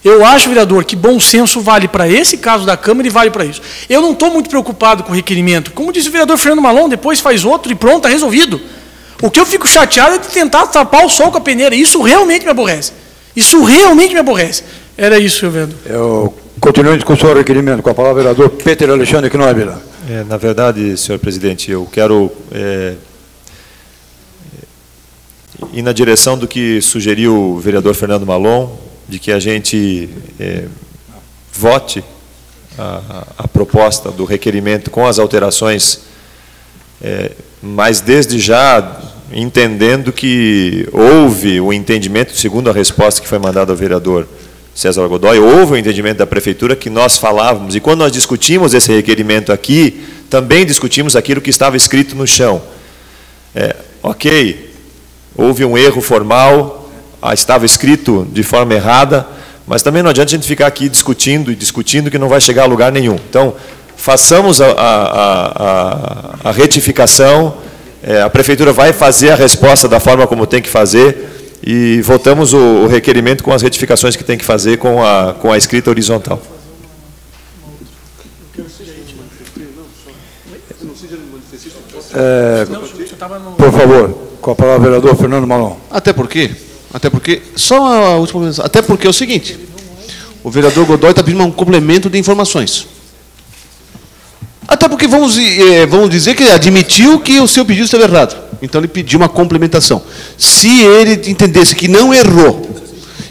Eu acho, vereador, que bom senso vale para esse caso da Câmara e vale para isso. Eu não estou muito preocupado com o requerimento. Como disse o vereador Fernando Malon, depois faz outro e pronto, está resolvido. O que eu fico chateado é de tentar tapar o sol com a peneira. Isso realmente me aborrece. Era isso, senhor vereador. Eu continuo a discussão ao requerimento. Com a palavra, vereador Peter Alexandre Knoebel. Na verdade, senhor presidente, eu quero ir na direção do que sugeriu o vereador Fernando Malon, de que a gente vote a proposta do requerimento com as alterações, mas desde já entendendo que houve o entendimento, segundo a resposta que foi mandada ao vereador César Godoy, houve o entendimento da Prefeitura que nós falávamos, e quando nós discutimos esse requerimento aqui, também discutimos aquilo que estava escrito no chão. Ok, houve um erro formal, estava escrito de forma errada, mas também não adianta a gente ficar aqui discutindo e discutindo que não vai chegar a lugar nenhum. Então, façamos a retificação, a Prefeitura vai fazer a resposta da forma como tem que fazer e votamos o requerimento com as retificações que tem que fazer com a escrita horizontal. Por favor, com a palavra o vereador Fernando Malon. Até porque, só a última mensagem, até porque é o seguinte, o vereador Godoy está pedindo um complemento de informações. Até porque vamos dizer que ele admitiu que o seu pedido estava errado. Então ele pediu uma complementação. Se ele entendesse que não errou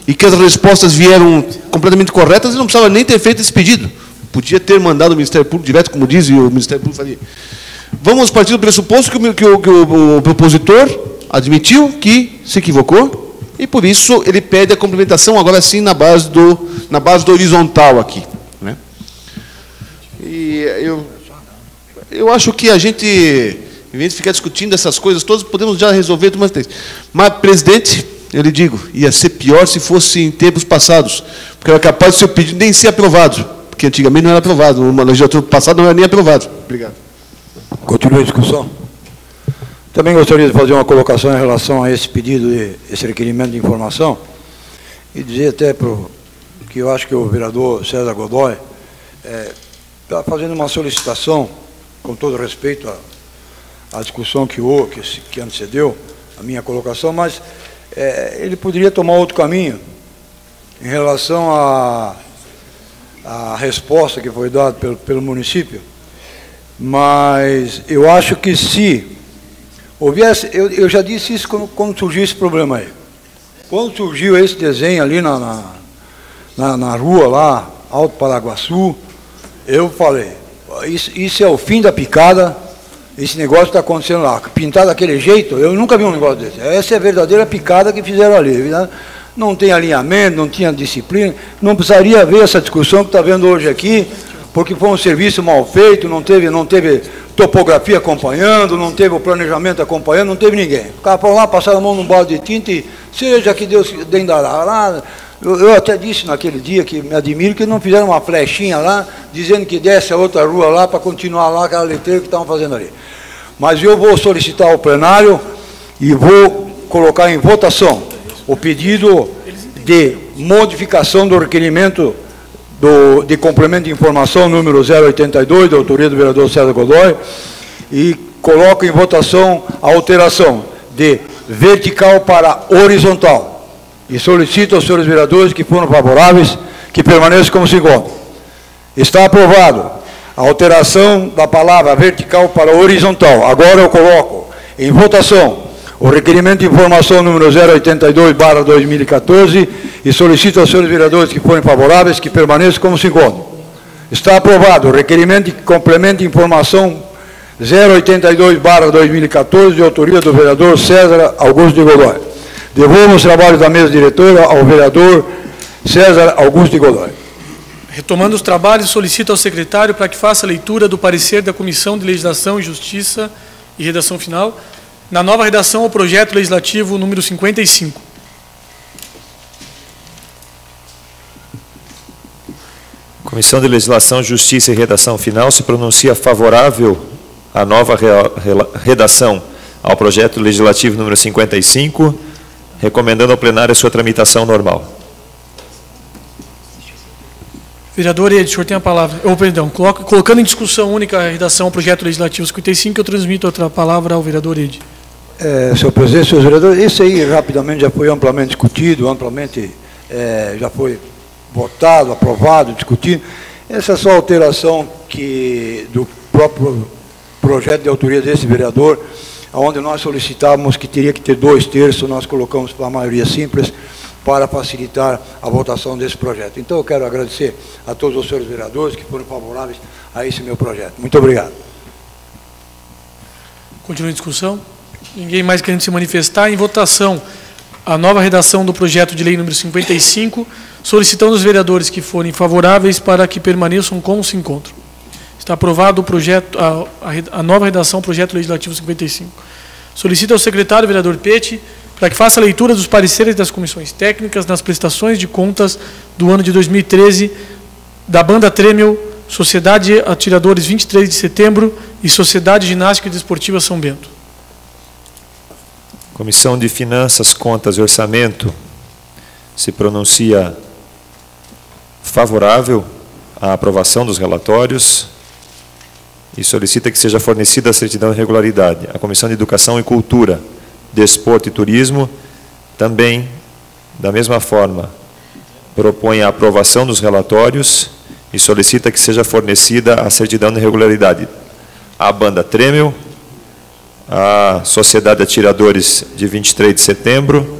e que as respostas vieram completamente corretas, ele não precisava nem ter feito esse pedido. Podia ter mandado o Ministério Público direto, como diz, e o Ministério Público faria. Vamos partir do pressuposto que o propositor admitiu que se equivocou e, por isso, ele pede a complementação, agora sim, na base do horizontal aqui. Né? E eu acho que a gente, em vez de ficar discutindo essas coisas todas, podemos já resolver de uma vez. Mas, presidente, eu lhe digo, ia ser pior se fosse em tempos passados, porque era capaz do seu pedido nem ser aprovado, porque antigamente não era aprovado, uma legislatura passada não era nem aprovado. Obrigado. Continua a discussão. Também gostaria de fazer uma colocação em relação a esse pedido, esse requerimento de informação, e dizer até que eu acho que o vereador César Godoy está fazendo uma solicitação, com todo respeito à discussão que antecedeu a minha colocação, mas ele poderia tomar outro caminho em relação à resposta que foi dada pelo município. Mas eu acho que se houvesse, eu já disse isso quando surgiu esse problema aí. Quando surgiu esse desenho ali na rua lá, Alto Paraguaçu, eu falei, isso é o fim da picada, esse negócio está acontecendo lá. Pintar daquele jeito, eu nunca vi um negócio desse. Essa é a verdadeira picada que fizeram ali. Não tem alinhamento, não tinha disciplina, não precisaria haver essa discussão que está vendo hoje aqui, porque foi um serviço mal feito, não teve topografia acompanhando, não teve o planejamento acompanhando, não teve ninguém. O cara foram lá, passaram a mão num balde de tinta e seja que Deus dê lá. Eu até disse naquele dia que me admiro que não fizeram uma flechinha lá, dizendo que desce a outra rua lá para continuar lá aquela letreira que estavam fazendo ali. Mas eu vou solicitar ao plenário e vou colocar em votação o pedido de modificação do requerimento de complemento de informação número 082, da autoria do vereador César Godoy, e coloco em votação a alteração de vertical para horizontal. E solicito aos senhores vereadores que foram favoráveis que permaneçam como se encontram. Está aprovado a alteração da palavra vertical para horizontal. Agora eu coloco em votação o requerimento de informação número 082/2014 e solicito aos senhores vereadores que forem favoráveis que permaneçam como se encontram. Está aprovado o requerimento de complemento de informação 082/2014 de autoria do vereador César Augusto de Godoy. Devolvo os trabalhos da mesa diretora ao vereador César Augusto de Godoy. Retomando os trabalhos, solicito ao secretário para que faça a leitura do parecer da Comissão de Legislação e Justiça e redação final, na nova redação ao projeto legislativo número 55. Comissão de Legislação, Justiça e Redação Final se pronuncia favorável à nova redação ao projeto legislativo número 55, recomendando ao plenário a sua tramitação normal. Vereador Ed, o senhor tem a palavra. Perdão, colocando em discussão única a redação ao projeto legislativo 55, eu transmito outra palavra ao vereador Ed. Senhor presidente, senhores vereadores, isso aí rapidamente já foi amplamente discutido, já foi votado, aprovado, discutido. Essa é só alteração do próprio projeto de autoria desse vereador, onde nós solicitávamos que teria que ter 2/3, nós colocamos para a maioria simples, para facilitar a votação desse projeto. Então, eu quero agradecer a todos os senhores vereadores que foram favoráveis a esse meu projeto. Muito obrigado. Continua a discussão. Ninguém mais querendo se manifestar. Em votação, a nova redação do projeto de lei número 55, solicitando aos vereadores que forem favoráveis para que permaneçam como se encontram. Está aprovado o projeto, a nova redação do projeto legislativo 55. Solicita ao secretário, vereador Pete, para que faça a leitura dos pareceres das comissões técnicas nas prestações de contas do ano de 2013 da Banda Tremel, Sociedade Atiradores 23 de Setembro e Sociedade Ginástica e Desportiva São Bento. Comissão de Finanças, Contas e Orçamento se pronuncia favorável à aprovação dos relatórios e solicita que seja fornecida a certidão de regularidade. A Comissão de Educação e Cultura, Desporto e Turismo, também, da mesma forma, propõe a aprovação dos relatórios e solicita que seja fornecida a certidão de regularidade à Banda Tremel, à Sociedade Atiradores de 23 de Setembro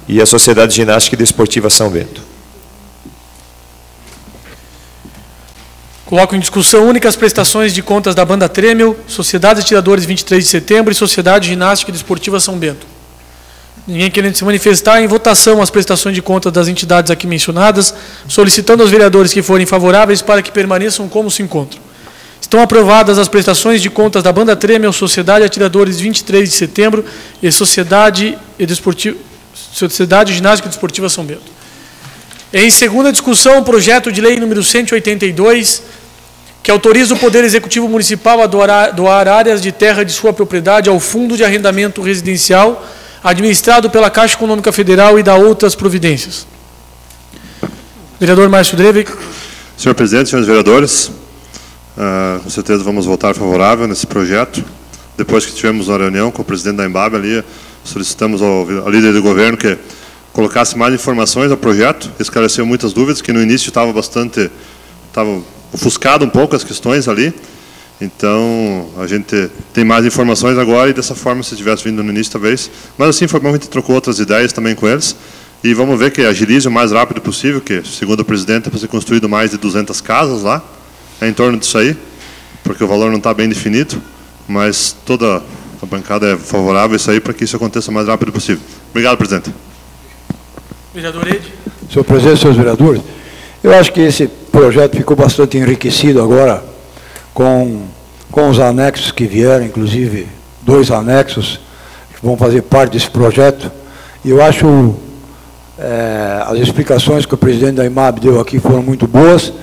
e à Sociedade Ginástica e Desportiva São Bento. Coloco em discussão única as prestações de contas da Banda Tremel, Sociedade Atiradores 23 de Setembro e Sociedade Ginástica e Desportiva São Bento. Ninguém querendo se manifestar. Em votação as prestações de contas das entidades aqui mencionadas, solicitando aos vereadores que forem favoráveis para que permaneçam como se encontram. Estão aprovadas as prestações de contas da Banda Tremel, Sociedade Atiradores 23 de Setembro e Sociedade Ginástica e Desportiva São Bento. Em segunda discussão, o projeto de lei número 182, que autoriza o Poder Executivo Municipal a doar áreas de terra de sua propriedade ao Fundo de Arrendamento Residencial, administrado pela Caixa Econômica Federal e da outras providências. Vereador Márcio Drevig. Senhor presidente, senhores vereadores, com certeza vamos votar favorável nesse projeto. Depois que tivemos uma reunião com o presidente da Embabe ali, solicitamos ao líder do governo que colocasse mais informações ao projeto, esclareceu muitas dúvidas, que no início estava ofuscado um pouco as questões ali. Então, a gente tem mais informações agora e dessa forma, se tivesse vindo no início, talvez. Mas assim, foi bom, a gente trocou outras ideias também com eles. E vamos ver que agilize o mais rápido possível, que, segundo o presidente, é para ser construído mais de 200 casas lá. É em torno disso aí, porque o valor não está bem definido, mas toda a bancada é favorável a isso aí para que isso aconteça o mais rápido possível. Obrigado, presidente. Vereador Ede. Senhor presidente, senhores vereadores, eu acho que esse projeto ficou bastante enriquecido agora com os anexos que vieram, inclusive 2 anexos que vão fazer parte desse projeto. E eu acho as explicações que o presidente da IMAB deu aqui foram muito boas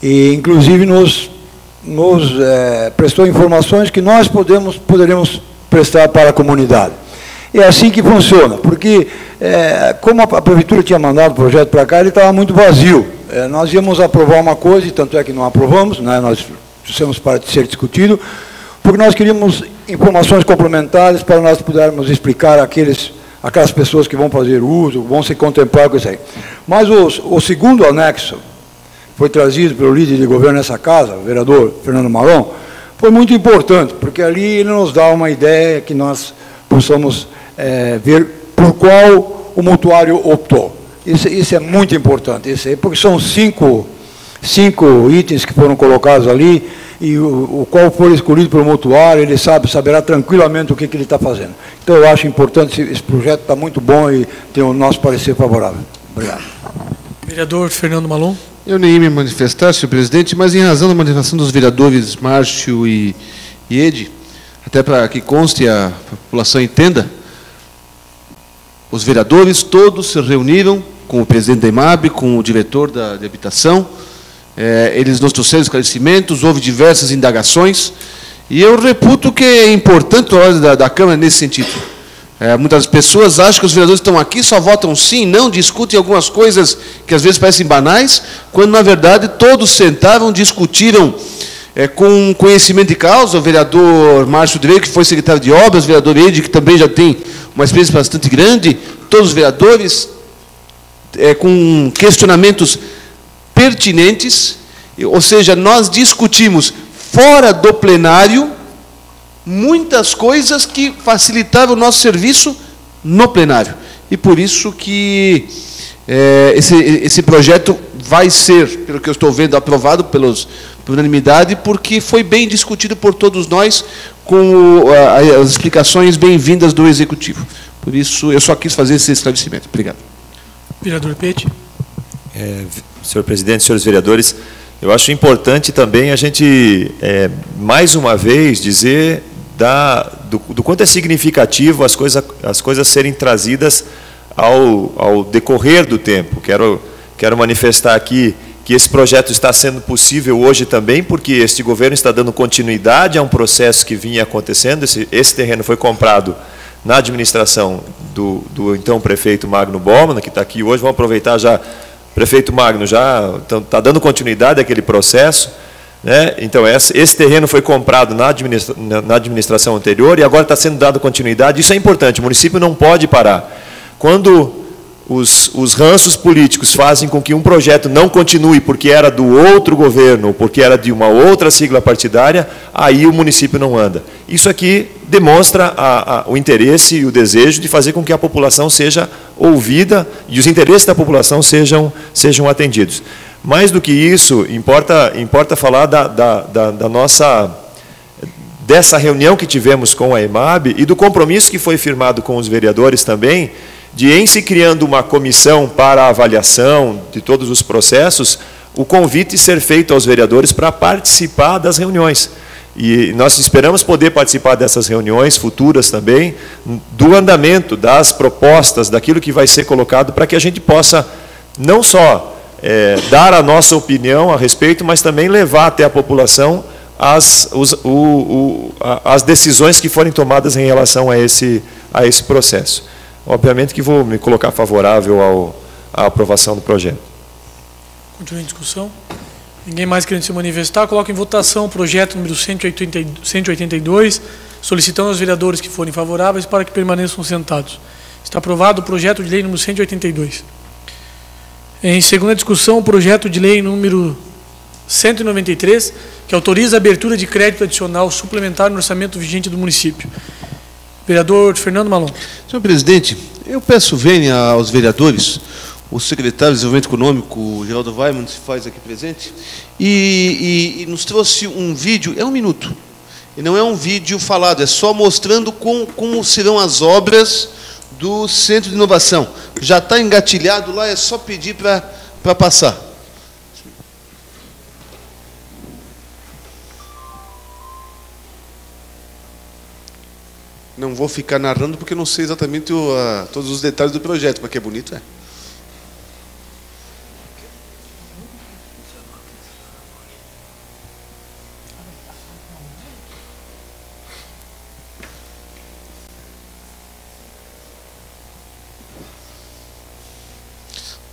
e, inclusive, nos prestou informações que nós poderemos prestar para a comunidade. É assim que funciona, porque como a prefeitura tinha mandado o projeto para cá, ele estava muito vazio. Nós íamos aprovar uma coisa, e tanto é que não aprovamos, né, nós trouxemos para ser discutido, porque nós queríamos informações complementares para nós pudermos explicar aquelas pessoas que vão fazer uso, vão se contemplar com isso aí. Mas o segundo anexo, foi trazido pelo líder de governo nessa casa, o vereador Fernando Malon, foi muito importante, porque ali ele nos dá uma ideia que nós possamos ver por qual o mutuário optou. Isso é muito importante, porque são 5 itens que foram colocados ali, e o qual for escolhido pelo mutuário, ele saberá tranquilamente o que ele está fazendo. Então, eu acho importante, esse projeto está muito bom e tem o nosso parecer favorável. Obrigado. Vereador Fernando Malon. Eu nem ia me manifestar, senhor presidente, mas em razão da manifestação dos vereadores Márcio e Ede, até para que conste e a população entenda, os vereadores todos se reuniram com o presidente da IMAB, com o diretor de habitação, eles nos trouxeram esclarecimentos, houve diversas indagações, e eu reputo que é importante a ordem da Câmara nesse sentido. Muitas pessoas acham que os vereadores estão aqui, só votam sim, não, discutem algumas coisas que às vezes parecem banais, quando na verdade todos sentaram, discutiram com conhecimento de causa, o vereador Márcio Drey, que foi secretário de obras, o vereador Ede, que também já tem uma experiência bastante grande, todos os vereadores com questionamentos pertinentes, ou seja, nós discutimos fora do plenário muitas coisas que facilitavam o nosso serviço no plenário. E por isso que esse projeto vai ser, pelo que eu estou vendo, aprovado por unanimidade, porque foi bem discutido por todos nós, com as explicações bem-vindas do Executivo. Por isso, eu só quis fazer esse esclarecimento. Obrigado. Vereador Pete. Senhor presidente, senhores vereadores, eu acho importante também a gente, mais uma vez, dizer do quanto é significativo as coisas serem trazidas ao decorrer do tempo. Quero manifestar aqui que esse projeto está sendo possível hoje também, porque este governo está dando continuidade a um processo que vinha acontecendo. Esse terreno foi comprado na administração do então prefeito Magno Baumann, que está aqui hoje. Vamos aproveitar já, prefeito Magno, já está dando continuidade àquele processo, né? Então, esse terreno foi comprado na administração anterior e agora está sendo dado continuidade. Isso é importante, o município não pode parar. Quando os ranços políticos fazem com que um projeto não continue porque era do outro governo, ou porque era de uma outra sigla partidária, aí o município não anda. Isso aqui demonstra o interesse e o desejo de fazer com que a população seja ouvida e os interesses da população sejam atendidos. Mais do que isso, importa falar dessa reunião que tivemos com a EMAB e do compromisso que foi firmado com os vereadores também, de, em se criando uma comissão para a avaliação de todos os processos, o convite ser feito aos vereadores para participar das reuniões. E nós esperamos poder participar dessas reuniões futuras também, do andamento, das propostas, daquilo que vai ser colocado, para que a gente possa não só dar a nossa opinião a respeito, mas também levar até a população as decisões que forem tomadas em relação a esse processo. Obviamente que vou me colocar favorável à aprovação do projeto. Continua em discussão. Ninguém mais querendo se manifestar, coloco em votação o projeto número 182, solicitando aos vereadores que forem favoráveis para que permaneçam sentados. Está aprovado o projeto de lei número 182. Em segunda discussão, o projeto de lei número 193, que autoriza a abertura de crédito adicional suplementar no orçamento vigente do município. Vereador Fernando Malon. Senhor presidente, eu peço vênia aos vereadores, o secretário de Desenvolvimento Econômico, o Geraldo Weimann, se faz aqui presente, e nos trouxe um vídeo, é 1 minuto, e não é um vídeo falado, é só mostrando como serão as obras do Centro de Inovação. Já está engatilhado lá, é só pedir para passar. Não vou ficar narrando porque não sei exatamente todos os detalhes do projeto, mas que é bonito, é.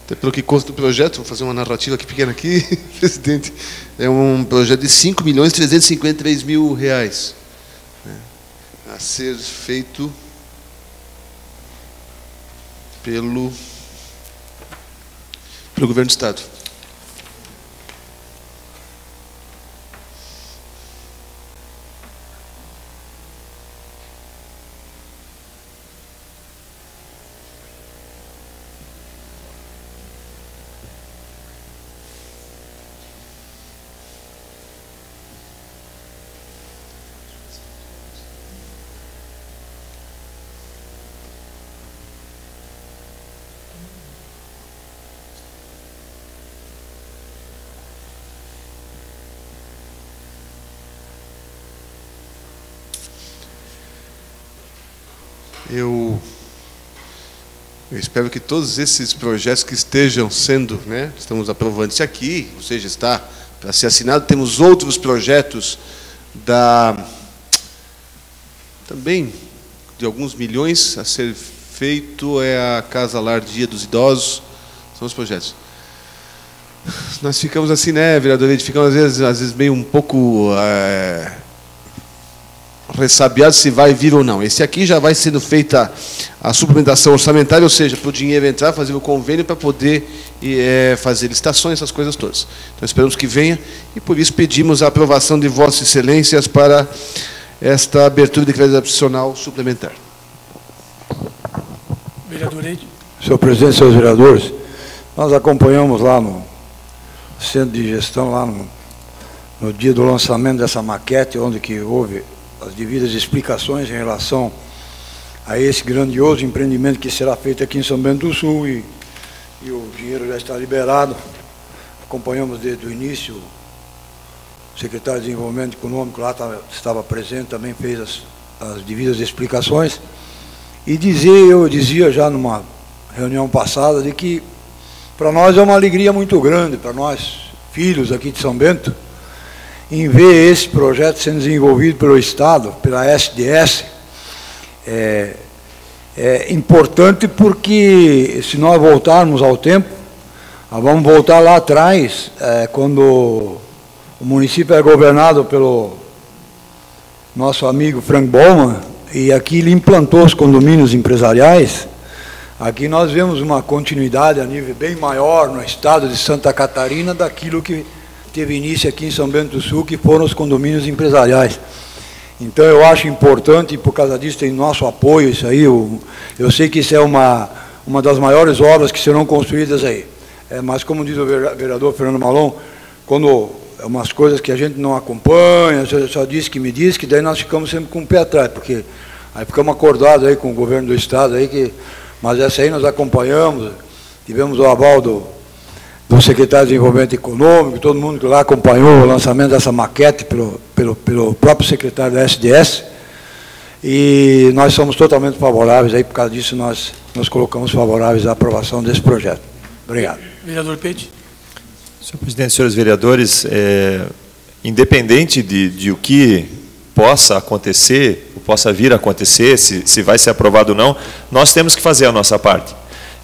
Até pelo que consta do projeto, vou fazer uma narrativa aqui pequena aqui, presidente, é um projeto de R$5.333.000. A ser feito pelo governo do Estado. Eu espero que todos esses projetos que estejam sendo, né, estamos aprovando esse aqui, ou seja, está para ser assinado, temos outros projetos também de alguns milhões a ser feito, é a Casa Lar Dia dos Idosos, são os projetos. Nós ficamos assim, né, vereador, ficamos às vezes meio um pouco ressabiado se vai vir ou não. Esse aqui já vai sendo feita a suplementação orçamentária, ou seja, para o dinheiro entrar, fazer o convênio para poder fazer licitações, essas coisas todas. Então esperamos que venha e por isso pedimos a aprovação de Vossas Excelências para esta abertura de crédito adicional suplementar. Vereador Eide. Senhor presidente, senhores vereadores, nós acompanhamos lá no centro de gestão, lá no no dia do lançamento dessa maquete, onde que houve as devidas explicações em relação a esse grandioso empreendimento que será feito aqui em São Bento do Sul, e o dinheiro já está liberado. Acompanhamos desde o início, o secretário de Desenvolvimento Econômico lá estava presente, também fez as devidas explicações, e eu dizia já numa reunião passada, de que para nós é uma alegria muito grande, para nós, filhos aqui de São Bento, em ver esse projeto sendo desenvolvido pelo Estado, pela SDS. É importante porque, se nós voltarmos ao tempo, nós vamos voltar lá atrás, quando o município é governado pelo nosso amigo Frank Bowman, e aqui ele implantou os condomínios empresariais. Aqui nós vemos uma continuidade a nível bem maior no estado de Santa Catarina daquilo que teve início aqui em São Bento do Sul, que foram os condomínios empresariais. Então eu acho importante, e por causa disso tem nosso apoio, isso aí, eu sei que isso é uma das maiores obras que serão construídas aí. Mas como diz o vereador Fernando Malon, quando é umas coisas que a gente não acompanha, só disse que me disse, que daí nós ficamos sempre com o pé atrás, porque aí ficamos acordados aí com o governo do estado aí, mas essa aí nós acompanhamos, tivemos o aval do secretário de Desenvolvimento Econômico, todo mundo que lá acompanhou o lançamento dessa maquete pelo próprio secretário da SDS, e nós somos totalmente favoráveis, aí por causa disso nós colocamos favoráveis à aprovação desse projeto. Obrigado. Vereador Pete. Senhor presidente, senhores vereadores, independente de o que possa acontecer, ou possa vir a acontecer, se vai ser aprovado ou não, nós temos que fazer a nossa parte.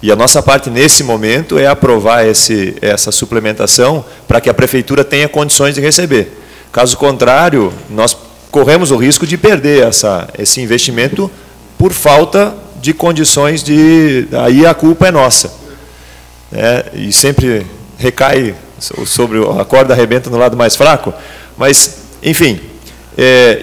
E a nossa parte, nesse momento, é aprovar essa suplementação para que a Prefeitura tenha condições de receber. Caso contrário, nós corremos o risco de perder esse investimento por falta de condições aí a culpa é nossa. E sempre recai sobre a corda arrebenta no lado mais fraco, mas, enfim,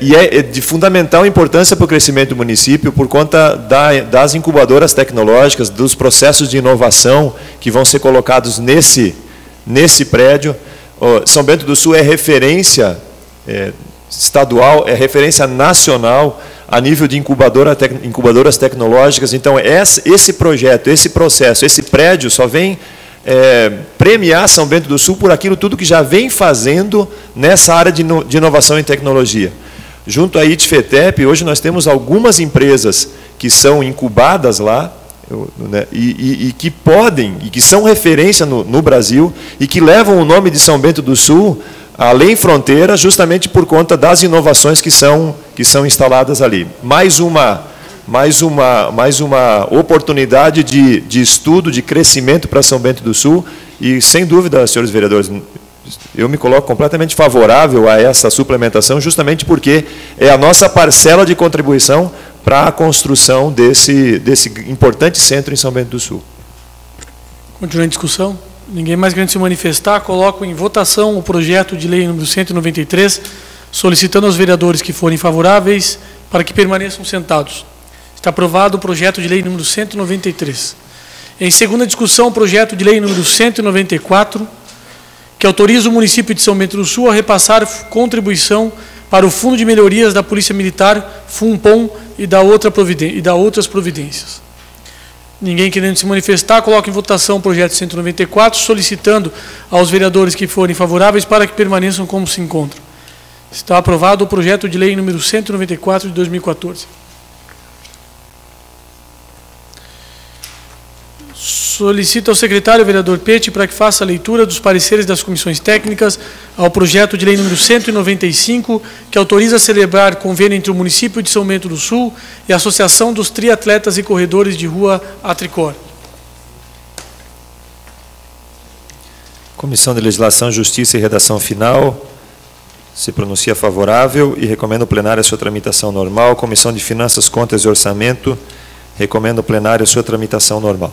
e é de fundamental importância para o crescimento do município por conta das incubadoras tecnológicas, dos processos de inovação que vão ser colocados nesse prédio. São Bento do Sul é referência estadual, é referência nacional a nível de incubadoras tecnológicas. Então, esse projeto, esse processo, esse prédio só vem premiar São Bento do Sul por aquilo tudo que já vem fazendo nessa área de inovação e tecnologia. Junto à ITFETEP, hoje nós temos algumas empresas que são incubadas lá, e que podem, e que são referência no Brasil, e que levam o nome de São Bento do Sul além fronteira, justamente por conta das inovações que são instaladas ali. Mais uma oportunidade de estudo, de crescimento para São Bento do Sul, e sem dúvida, senhores vereadores, eu me coloco completamente favorável a essa suplementação, justamente porque é a nossa parcela de contribuição para a construção desse importante centro em São Bento do Sul. Continuando a discussão, ninguém mais querendo se manifestar, coloco em votação o projeto de lei número 193, solicitando aos vereadores que forem favoráveis para que permaneçam sentados. Está aprovado o projeto de lei número 193. Em segunda discussão, o projeto de lei número 194, que autoriza o município de São Bento do Sul a repassar contribuição para o Fundo de Melhorias da Polícia Militar, FUNPOM, e da outras providências. Ninguém querendo se manifestar, coloco em votação o projeto 194, solicitando aos vereadores que forem favoráveis para que permaneçam como se encontram. Está aprovado o projeto de lei número 194 de 2014. Solicito ao secretário, vereador Pete, para que faça a leitura dos pareceres das comissões técnicas ao projeto de lei número 195, que autoriza a celebrar convênio entre o município de São Bento do Sul e a Associação dos Triatletas e Corredores de Rua Atricor. Comissão de Legislação, Justiça e Redação Final se pronuncia favorável e recomenda ao plenário a sua tramitação normal. Comissão de Finanças, Contas e Orçamento recomenda ao plenário a sua tramitação normal.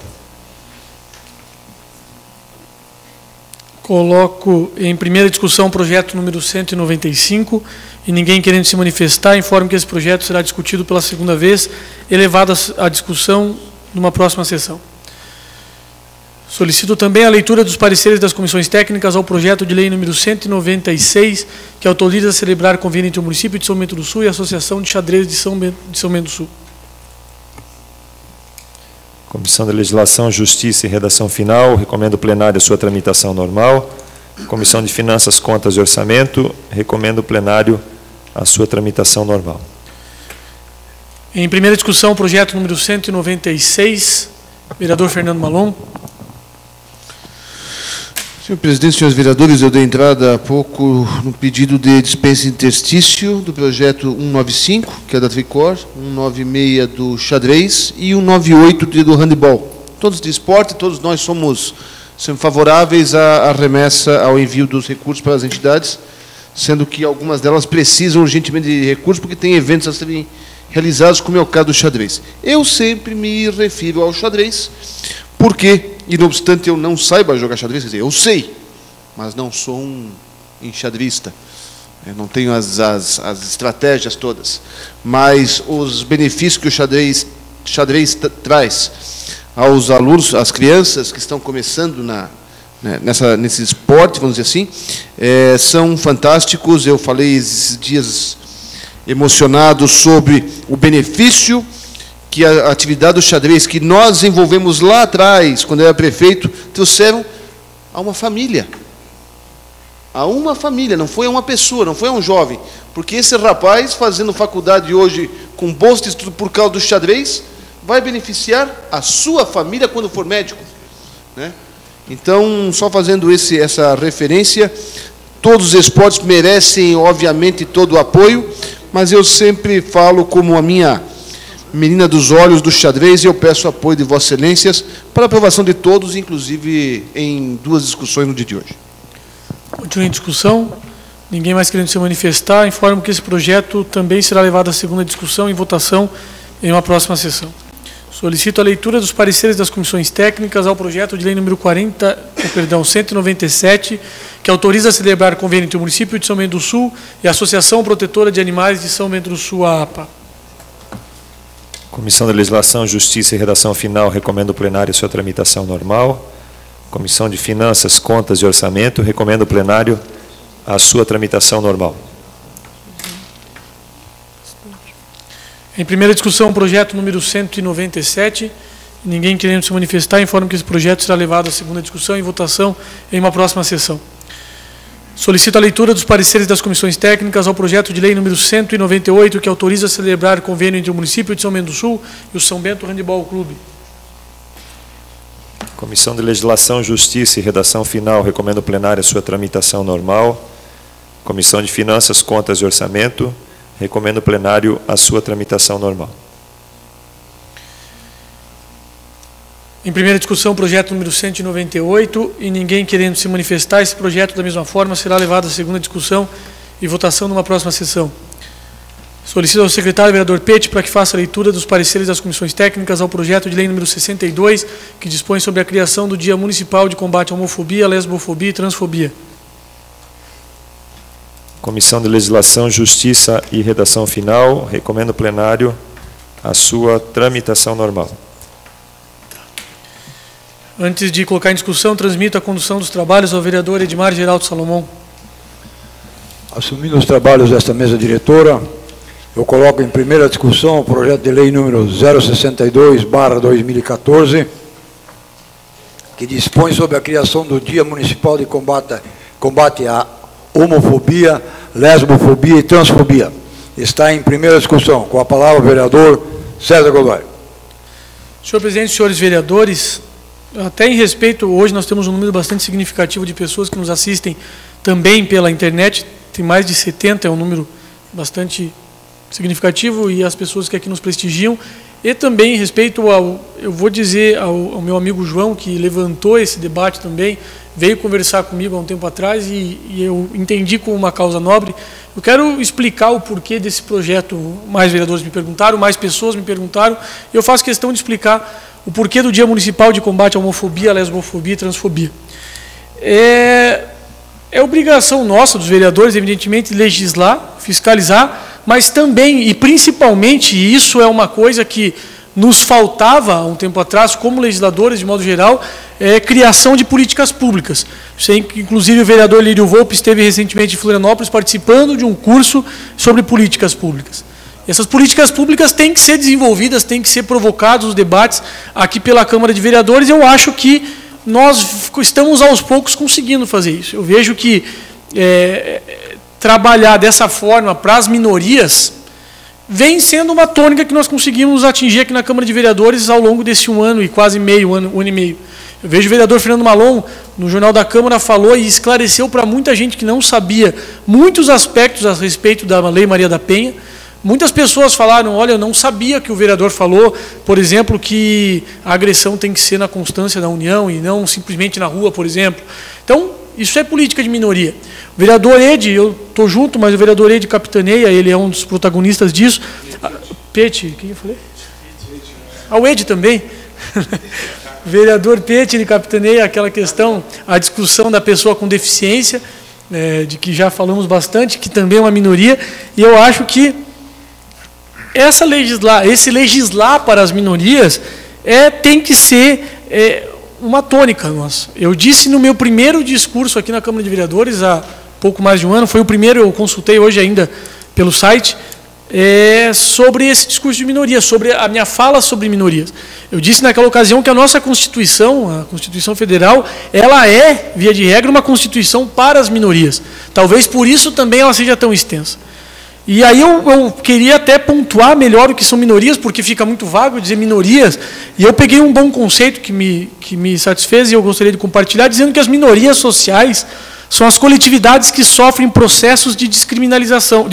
Coloco em primeira discussão o projeto número 195 e ninguém querendo se manifestar, informo que esse projeto será discutido pela segunda vez, elevado à discussão numa próxima sessão. Solicito também a leitura dos pareceres das comissões técnicas ao projeto de lei número 196, que autoriza a celebrar convênio entre o município de São Bento do Sul e a Associação de Xadrez de São Bento do Sul. Comissão de Legislação, Justiça e Redação Final, recomendo ao plenário a sua tramitação normal. Comissão de Finanças, Contas e Orçamento, recomendo ao plenário a sua tramitação normal. Em primeira discussão, o projeto número 196, vereador Fernando Malon. Senhor presidente, senhores vereadores, eu dei entrada há pouco no pedido de dispensa interstício do projeto 195, que é da Tricor, 196 do xadrez e 198 do handebol. Todos de esporte, todos nós somos favoráveis à remessa, ao envio dos recursos para as entidades, sendo que algumas delas precisam urgentemente de recursos porque tem eventos a serem realizados, como é o caso do xadrez. Eu sempre me refiro ao xadrez, porque, e não obstante eu não saiba jogar xadrez, quer dizer, eu sei, mas não sou um enxadrista, eu não tenho as estratégias todas, mas os benefícios que o xadrez traz aos alunos, às crianças que estão começando nesse esporte, vamos dizer assim, são fantásticos. Eu falei esses dias emocionado sobre o benefício que a atividade do xadrez que nós desenvolvemos lá atrás, quando eu era prefeito, trouxeram a uma família. A uma família, não foi a uma pessoa, não foi a um jovem. Porque esse rapaz, fazendo faculdade hoje com bolsa de estudo por causa do xadrez, vai beneficiar a sua família quando for médico, né? Então, só fazendo essa referência, todos os esportes merecem, obviamente, todo o apoio, mas eu sempre falo como a minha menina dos olhos do xadrez, e eu peço apoio de Vossas Excelências para aprovação de todos, inclusive em 2 discussões no dia de hoje. Continua em discussão. Ninguém mais querendo se manifestar. Informo que esse projeto também será levado à segunda discussão e votação em uma próxima sessão. Solicito a leitura dos pareceres das comissões técnicas ao projeto de lei número 197, que autoriza a celebrar convênio entre o município de São Bento do Sul e a Associação Protetora de Animais de São Bento do Sul, a APA. Comissão de Legislação, Justiça e Redação Final, recomendo ao plenário sua tramitação normal. Comissão de Finanças, Contas e Orçamento, recomendo ao plenário a sua tramitação normal. Em primeira discussão, o projeto número 197. Ninguém querendo se manifestar, informo que esse projeto será levado à segunda discussão e votação em uma próxima sessão. Solicito a leitura dos pareceres das comissões técnicas ao projeto de lei número 198, que autoriza a celebrar convênio entre o município de São Bento do Sul e o São Bento Handebol Clube. Comissão de Legislação, Justiça e Redação Final, recomendo ao plenário a sua tramitação normal. Comissão de Finanças, Contas e Orçamento, recomendo ao plenário a sua tramitação normal. Em primeira discussão, o projeto número 198, e ninguém querendo se manifestar, esse projeto, da mesma forma, será levado à segunda discussão e votação numa próxima sessão. Solicito ao secretário, vereador Pete, para que faça a leitura dos pareceres das comissões técnicas ao projeto de lei número 62, que dispõe sobre a criação do Dia Municipal de Combate à Homofobia, Lesbofobia e Transfobia. Comissão de Legislação, Justiça e Redação Final, recomendo ao plenário a sua tramitação normal. Antes de colocar em discussão, transmito a condução dos trabalhos ao vereador Edmar Geraldo Salomão. Assumindo os trabalhos desta mesa diretora, eu coloco em primeira discussão o projeto de lei número 062/2014, que dispõe sobre a criação do Dia Municipal de Combate à Homofobia, Lesbofobia e Transfobia. Está em primeira discussão. Com a palavra o vereador César Godoy. Senhor presidente, senhores vereadores, até em respeito, hoje nós temos um número bastante significativo de pessoas que nos assistem também pela internet, tem mais de 70, é um número bastante significativo, e as pessoas que aqui nos prestigiam, e também em respeito ao, eu vou dizer, ao meu amigo João, que levantou esse debate também, veio conversar comigo há um tempo atrás, e eu entendi como uma causa nobre. Eu quero explicar o porquê desse projeto. Mais vereadores me perguntaram, mais pessoas me perguntaram, e eu faço questão de explicar o porquê do Dia Municipal de Combate à Homofobia, Lesbofobia e Transfobia. É obrigação nossa, dos vereadores, evidentemente, legislar, fiscalizar, mas também, e principalmente, isso é uma coisa que nos faltava há um tempo atrás, como legisladores, de modo geral, criação de políticas públicas. Sei que, inclusive, o vereador Lírio Volpe esteve recentemente em Florianópolis participando de um curso sobre políticas públicas. Essas políticas públicas têm que ser desenvolvidas, têm que ser provocados os debates aqui pela Câmara de Vereadores. Eu acho que nós estamos, aos poucos, conseguindo fazer isso. Eu vejo que trabalhar dessa forma para as minorias vem sendo uma tônica que nós conseguimos atingir aqui na Câmara de Vereadores ao longo desse um ano e quase meio, um ano e meio. Eu vejo o vereador Fernando Malon, no Jornal da Câmara, falou e esclareceu para muita gente que não sabia muitos aspectos a respeito da Lei Maria da Penha. Muitas pessoas falaram, olha, eu não sabia que o vereador falou, por exemplo, que a agressão tem que ser na constância da união e não simplesmente na rua, por exemplo. Então, isso é política de minoria. O vereador Ed, eu estou junto, mas o vereador Ed capitaneia, ele é um dos protagonistas disso. Pete, quem eu falei? O Ed também. O vereador Pete, ele capitaneia aquela questão, a discussão da pessoa com deficiência, de que já falamos bastante, que também é uma minoria, e eu acho que esse legislar para as minorias tem que ser uma tônica nossa. Eu disse no meu primeiro discurso aqui na Câmara de Vereadores, há pouco mais de um ano, foi o primeiro, eu consultei hoje ainda pelo site, sobre esse discurso de minoria, sobre a minha fala sobre minorias. Eu disse naquela ocasião que a nossa Constituição, a Constituição Federal, ela é, via de regra, uma Constituição para as minorias. Talvez por isso também ela seja tão extensa. E aí eu queria até pontuar melhor o que são minorias, porque fica muito vago dizer minorias, e eu peguei um bom conceito que me satisfez e eu gostaria de compartilhar, dizendo que as minorias sociais são as coletividades que sofrem processos de discriminação,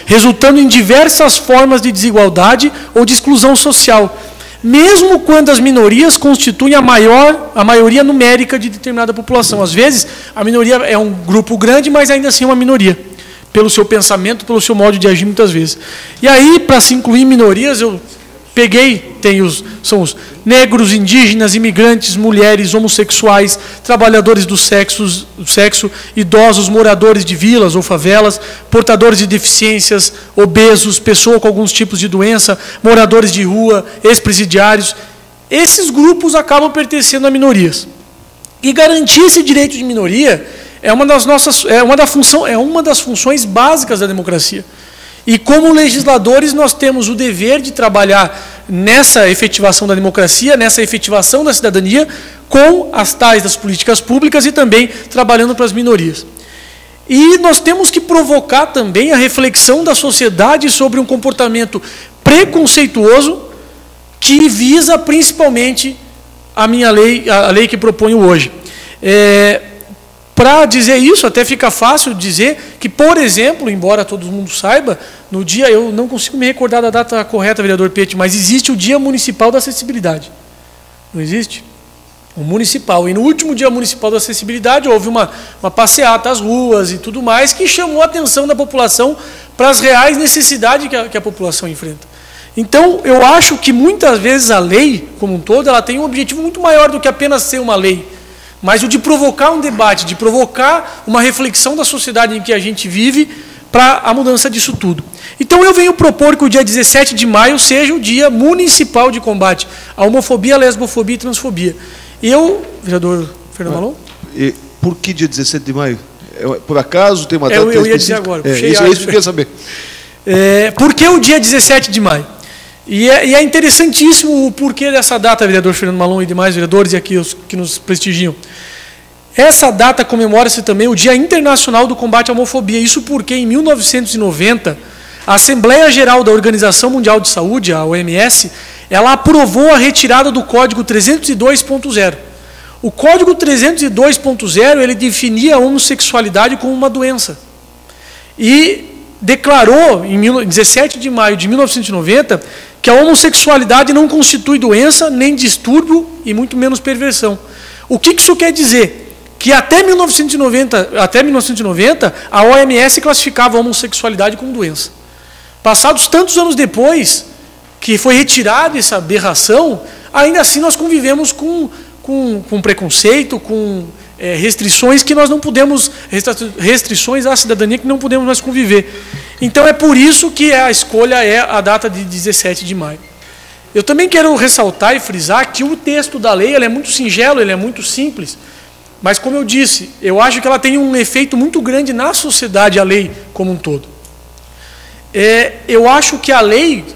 resultando em diversas formas de desigualdade ou de exclusão social, mesmo quando as minorias constituem a maioria numérica de determinada população. Às vezes, a minoria é um grupo grande, mas ainda assim é uma minoria, pelo seu pensamento, pelo seu modo de agir muitas vezes. E aí, para se incluir minorias, eu peguei, são os negros, indígenas, imigrantes, mulheres, homossexuais, trabalhadores do sexo, idosos, moradores de vilas ou favelas, portadores de deficiências, obesos, pessoas com alguns tipos de doença, moradores de rua, ex-presidiários. Esses grupos acabam pertencendo a minorias. E garantir esse direito de minoria é uma das funções básicas da democracia. E como legisladores nós temos o dever de trabalhar nessa efetivação da democracia, nessa efetivação da cidadania, com as tais das políticas públicas e também trabalhando para as minorias. E nós temos que provocar também a reflexão da sociedade sobre um comportamento preconceituoso que visa principalmente a lei que proponho hoje. Para dizer isso, até fica fácil dizer que, por exemplo, embora todo mundo saiba, no dia, eu não consigo me recordar da data correta, vereador Pete, mas existe o Dia Municipal da Acessibilidade. Não existe? O municipal. E no último Dia Municipal da Acessibilidade houve uma passeata às ruas e tudo mais que chamou a atenção da população para as reais necessidades que a população enfrenta. Então, eu acho que muitas vezes a lei, como um todo, ela tem um objetivo muito maior do que apenas ser uma lei, mas o de provocar um debate, de provocar uma reflexão da sociedade em que a gente vive para a mudança disso tudo. Então eu venho propor que o dia 17 de maio seja o dia municipal de combate à homofobia, à lesbofobia e transfobia. Vereador Fernando Malon? E por que dia 17 de maio? Por acaso tem uma data específica? Eu ia dizer agora. Isso que eu queria saber. Por que o dia 17 de maio? E é interessantíssimo o porquê dessa data, vereador Fernando Malon e demais vereadores e aqui os que nos prestigiam. Essa data comemora-se também o Dia Internacional do Combate à Homofobia. Isso porque, em 1990, a Assembleia Geral da Organização Mundial de Saúde, a OMS, ela aprovou a retirada do Código 302.0. O Código 302.0, ele definia a homossexualidade como uma doença. E declarou, em 17 de maio de 1990, que a homossexualidade não constitui doença, nem distúrbio e muito menos perversão. O que isso quer dizer? Que até 1990, a OMS classificava a homossexualidade como doença. Passados tantos anos depois, que foi retirada essa aberração, ainda assim nós convivemos com preconceito, com restrições que nós não podemos, restrições à cidadania que não podemos mais conviver. Então é por isso que a escolha é a data de 17 de maio. Eu também quero ressaltar e frisar que o texto da lei ele é muito singelo, ele é muito simples, mas, como eu disse, eu acho que ela tem um efeito muito grande na sociedade, a lei como um todo. Eu acho que a lei,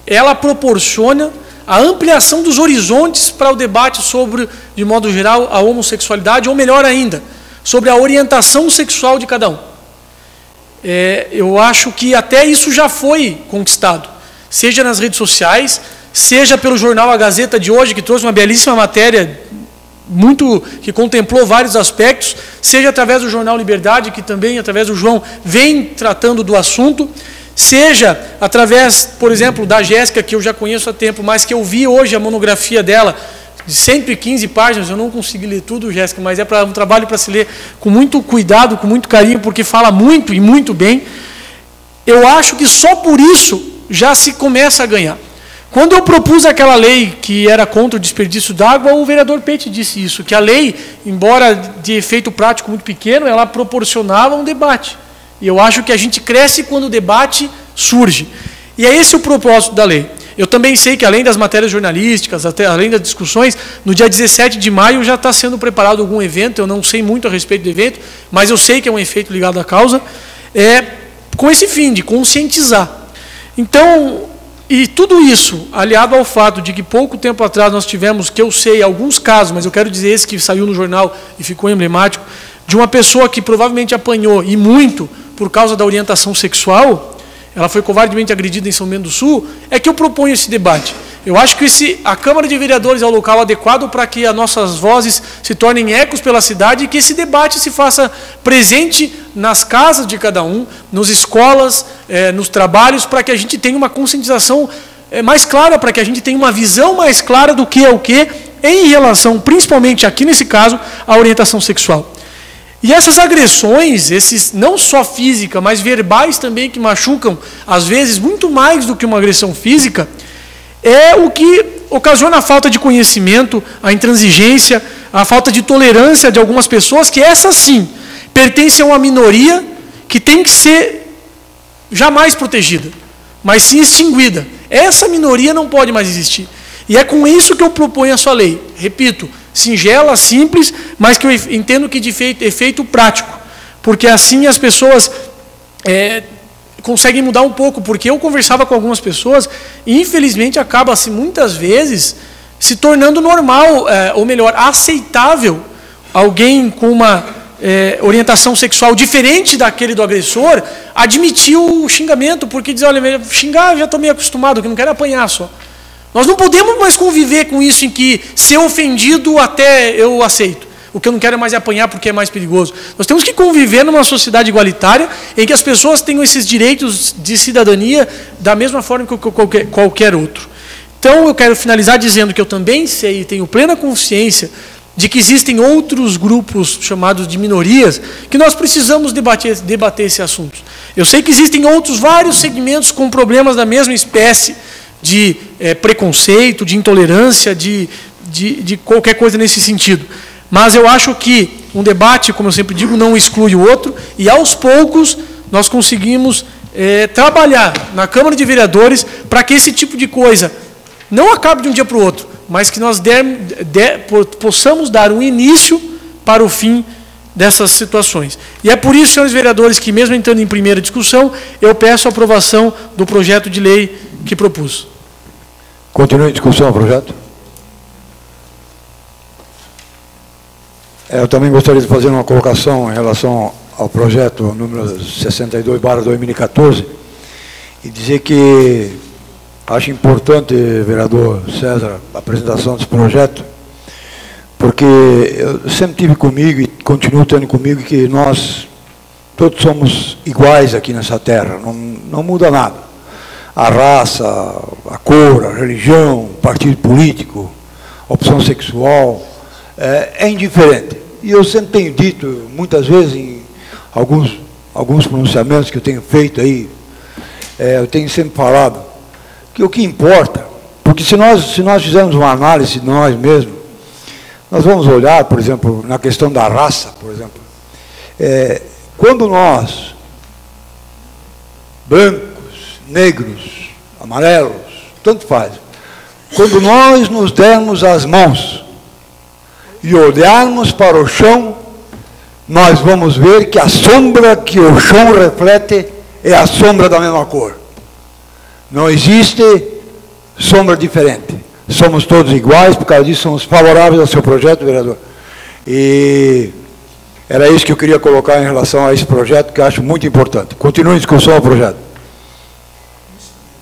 ela proporciona a ampliação dos horizontes para o debate sobre, de modo geral, a homossexualidade, ou melhor ainda, sobre a orientação sexual de cada um. Eu acho que até isso já foi conquistado, seja nas redes sociais, seja pelo jornal A Gazeta de hoje, que trouxe uma belíssima matéria, que contemplou vários aspectos, seja através do jornal Liberdade, que também, através do João, vem tratando do assunto, seja através, por exemplo, da Jéssica, que eu já conheço há tempo, mas que eu vi hoje a monografia dela, de 115 páginas, eu não consegui ler tudo, Jéssica, mas é um trabalho para se ler com muito cuidado, com muito carinho, porque fala muito e muito bem. Eu acho que só por isso já se começa a ganhar. Quando eu propus aquela lei que era contra o desperdício d'água, o vereador Pete disse isso, que a lei, embora de efeito prático muito pequeno, ela proporcionava um debate. E eu acho que a gente cresce quando o debate surge. E é esse o propósito da lei. Eu também sei que, além das matérias jornalísticas, além das discussões, no dia 17 de maio já está sendo preparado algum evento, eu não sei muito a respeito do evento, mas eu sei que é um efeito ligado à causa, com esse fim de conscientizar. Então, e tudo isso, aliado ao fato de que pouco tempo atrás nós tivemos, que eu sei, alguns casos, mas eu quero dizer esse que saiu no jornal e ficou emblemático, de uma pessoa que provavelmente apanhou, e muito, por causa da orientação sexual, ela foi covardemente agredida em São Bento do Sul, é que eu proponho esse debate. Eu acho que a Câmara de Vereadores é o local adequado para que as nossas vozes se tornem ecos pela cidade e que esse debate se faça presente nas casas de cada um, nas escolas, nos trabalhos, para que a gente tenha uma conscientização mais clara, para que a gente tenha uma visão mais clara do que é o que, em relação, principalmente aqui nesse caso, à orientação sexual. E essas agressões, esses não só física, mas verbais também, que machucam, às vezes, muito mais do que uma agressão física, é o que ocasiona a falta de conhecimento, a intransigência, a falta de tolerância de algumas pessoas, que essas sim, pertencem a uma minoria que tem que ser jamais protegida, mas sim extinguida. Essa minoria não pode mais existir. E é com isso que eu proponho a sua lei. Repito, singela, simples, mas que eu entendo que de efeito prático, porque assim as pessoas conseguem mudar um pouco, porque eu conversava com algumas pessoas e infelizmente acaba-se muitas vezes se tornando normal, ou melhor, aceitável, alguém com uma orientação sexual diferente daquele do agressor, admitir o xingamento, porque diz, olha, xingar já estou meio acostumado, que não quero apanhar só. Nós não podemos mais conviver com isso em que ser ofendido até eu aceito. O que eu não quero é mais apanhar porque é mais perigoso. Nós temos que conviver numa sociedade igualitária em que as pessoas tenham esses direitos de cidadania da mesma forma que qualquer outro. Então eu quero finalizar dizendo que eu também sei e tenho plena consciência de que existem outros grupos chamados de minorias que nós precisamos debater esse assunto. Eu sei que existem vários segmentos com problemas da mesma espécie, de preconceito, de intolerância, de qualquer coisa nesse sentido. Mas eu acho que um debate, como eu sempre digo, não exclui o outro, e aos poucos nós conseguimos trabalhar na Câmara de Vereadores para que esse tipo de coisa não acabe de um dia para o outro, mas que nós possamos dar um início para o fim dessas situações. E é por isso, senhores vereadores, que mesmo entrando em primeira discussão, eu peço a aprovação do projeto de lei que propus. Continue a discussão, projeto. Eu também gostaria de fazer uma colocação em relação ao projeto número 62/2014 e dizer que acho importante, vereador César, a apresentação desse projeto, porque eu sempre tive comigo e continuo tendo comigo que nós todos somos iguais aqui nessa terra, não muda nada. A raça, a cor, a religião, o partido político, a opção sexual, é indiferente. E eu sempre tenho dito, muitas vezes, em alguns pronunciamentos que eu tenho feito aí, eu tenho sempre falado que o que importa, porque se nós fizermos uma análise de nós mesmos, nós vamos olhar, por exemplo, na questão da raça, por exemplo, quando nós, brancos, negros, amarelos, tanto faz, Quando nós nos dermos as mãos e olharmos para o chão, nós vamos ver que a sombra que o chão reflete é a sombra da mesma cor. Não existe sombra diferente. Somos todos iguais, por causa disso somos favoráveis ao seu projeto, vereador. E era isso que eu queria colocar em relação a esse projeto, que eu acho muito importante. Continue em discussão o projeto.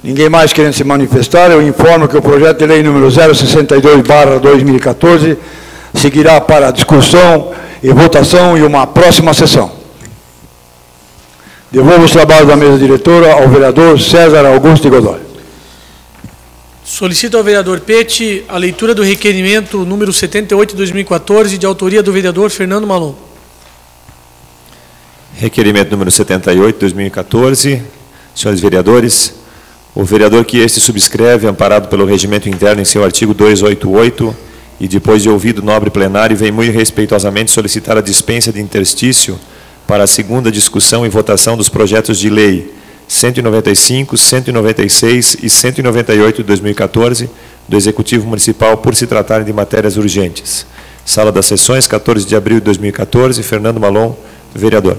Ninguém mais querendo se manifestar, eu informo que o projeto de lei número 062/2014 seguirá para discussão e votação em uma próxima sessão. Devolvo os trabalhos da mesa diretora ao vereador César Augusto de Godoy. Solicito ao vereador Pete a leitura do requerimento número 78 de 2014, de autoria do vereador Fernando Malon. Requerimento número 78 de 2014. Senhores vereadores, o vereador que este subscreve, amparado pelo regimento interno em seu artigo 288, e depois de ouvido o nobre plenário, vem muito respeitosamente solicitar a dispensa de interstício para a segunda discussão e votação dos projetos de lei 195, 196 e 198 de 2014 do Executivo Municipal, por se tratarem de matérias urgentes. Sala das Sessões, 14 de abril de 2014, Fernando Malon, vereador.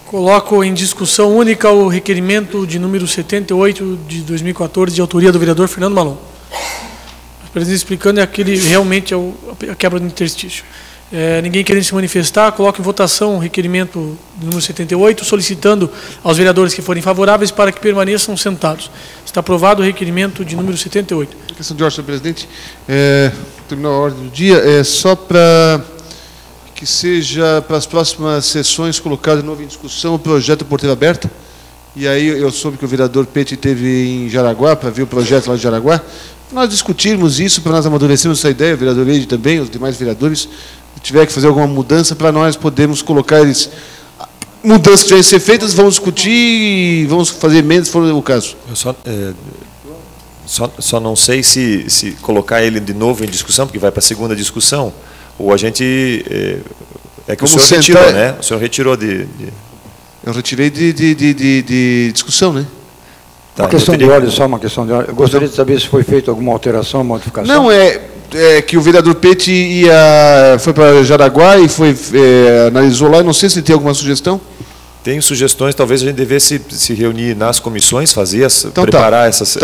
Coloco em discussão única o requerimento de número 78 de 2014, de autoria do vereador Fernando Malon. O presidente explicando, é aquele realmente é a quebra do interstício. Ninguém querendo se manifestar, coloco em votação o requerimento número 78, solicitando aos vereadores que forem favoráveis para que permaneçam sentados. Está aprovado o requerimento de número 78. Questão de ordem, senhor presidente. Terminou a ordem do dia. Só para que seja para as próximas sessões colocado de novo em discussão o projeto Porteira Aberta. E aí eu soube que o vereador Pete esteve em Jaraguá, para ver o projeto lá de Jaraguá. Nós discutirmos isso, para nós amadurecermos essa ideia, o vereador Eide também, os demais vereadores, se tiver que fazer alguma mudança, para nós podermos colocar eles. Mudanças que devem ser feitas, vamos discutir e vamos fazer emendas, se for o caso. Eu só não sei se colocar ele de novo em discussão, porque vai para a segunda discussão, ou a gente... que vamos o senhor sentar, retirou, né? O senhor retirou de... Eu retirei de discussão, né? Tá, uma questão de ordem, só uma questão de ordem. Eu gostaria de saber se foi feita alguma alteração, modificação. Não, é que o vereador Pete foi para Jaraguá e analisou lá, eu não sei se ele tem alguma sugestão. Tenho sugestões, talvez a gente devesse se reunir nas comissões, fazer preparar essas,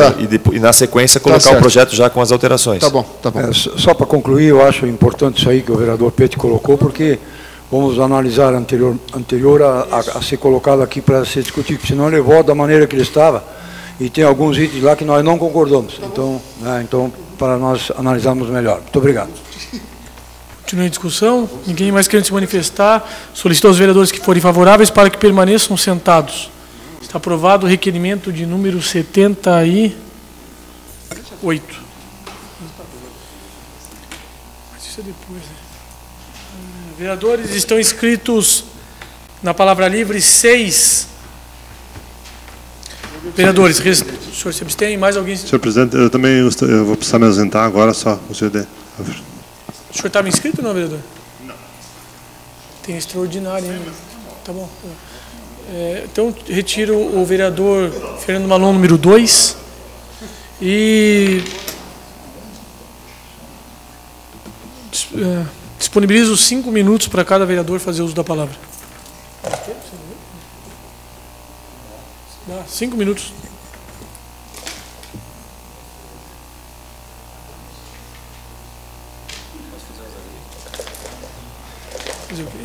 e na sequência colocar o projeto já com as alterações. Tá bom, tá bom. Só para concluir, eu acho importante isso aí que o vereador Pete colocou, porque vamos analisar anterior a ser colocado aqui para ser discutido, porque senão ele volta da maneira que ele estava, e tem alguns itens lá que nós não concordamos. Então, para nós analisarmos melhor. Muito obrigado. Continua em discussão. Ninguém mais querendo se manifestar. Solicito aos vereadores que forem favoráveis para que permaneçam sentados. Está aprovado o requerimento de número 78. Mas isso é depois, né? Vereadores, estão inscritos na palavra livre 6 vereadores. O senhor se abstém? Mais alguém? Senhor presidente, eu também vou precisar me ausentar agora, só o senhor der. O senhor estava inscrito ou não, vereador? Não. Tem extraordinário ainda. Tá bom. Então, retiro o vereador Fernando Malon, número 2. E disponibilizo 5 minutos para cada vereador fazer uso da palavra. 5 minutos. Fazer o quê?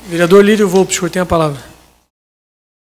Vereador Lírio Volpe, o senhor tem a palavra.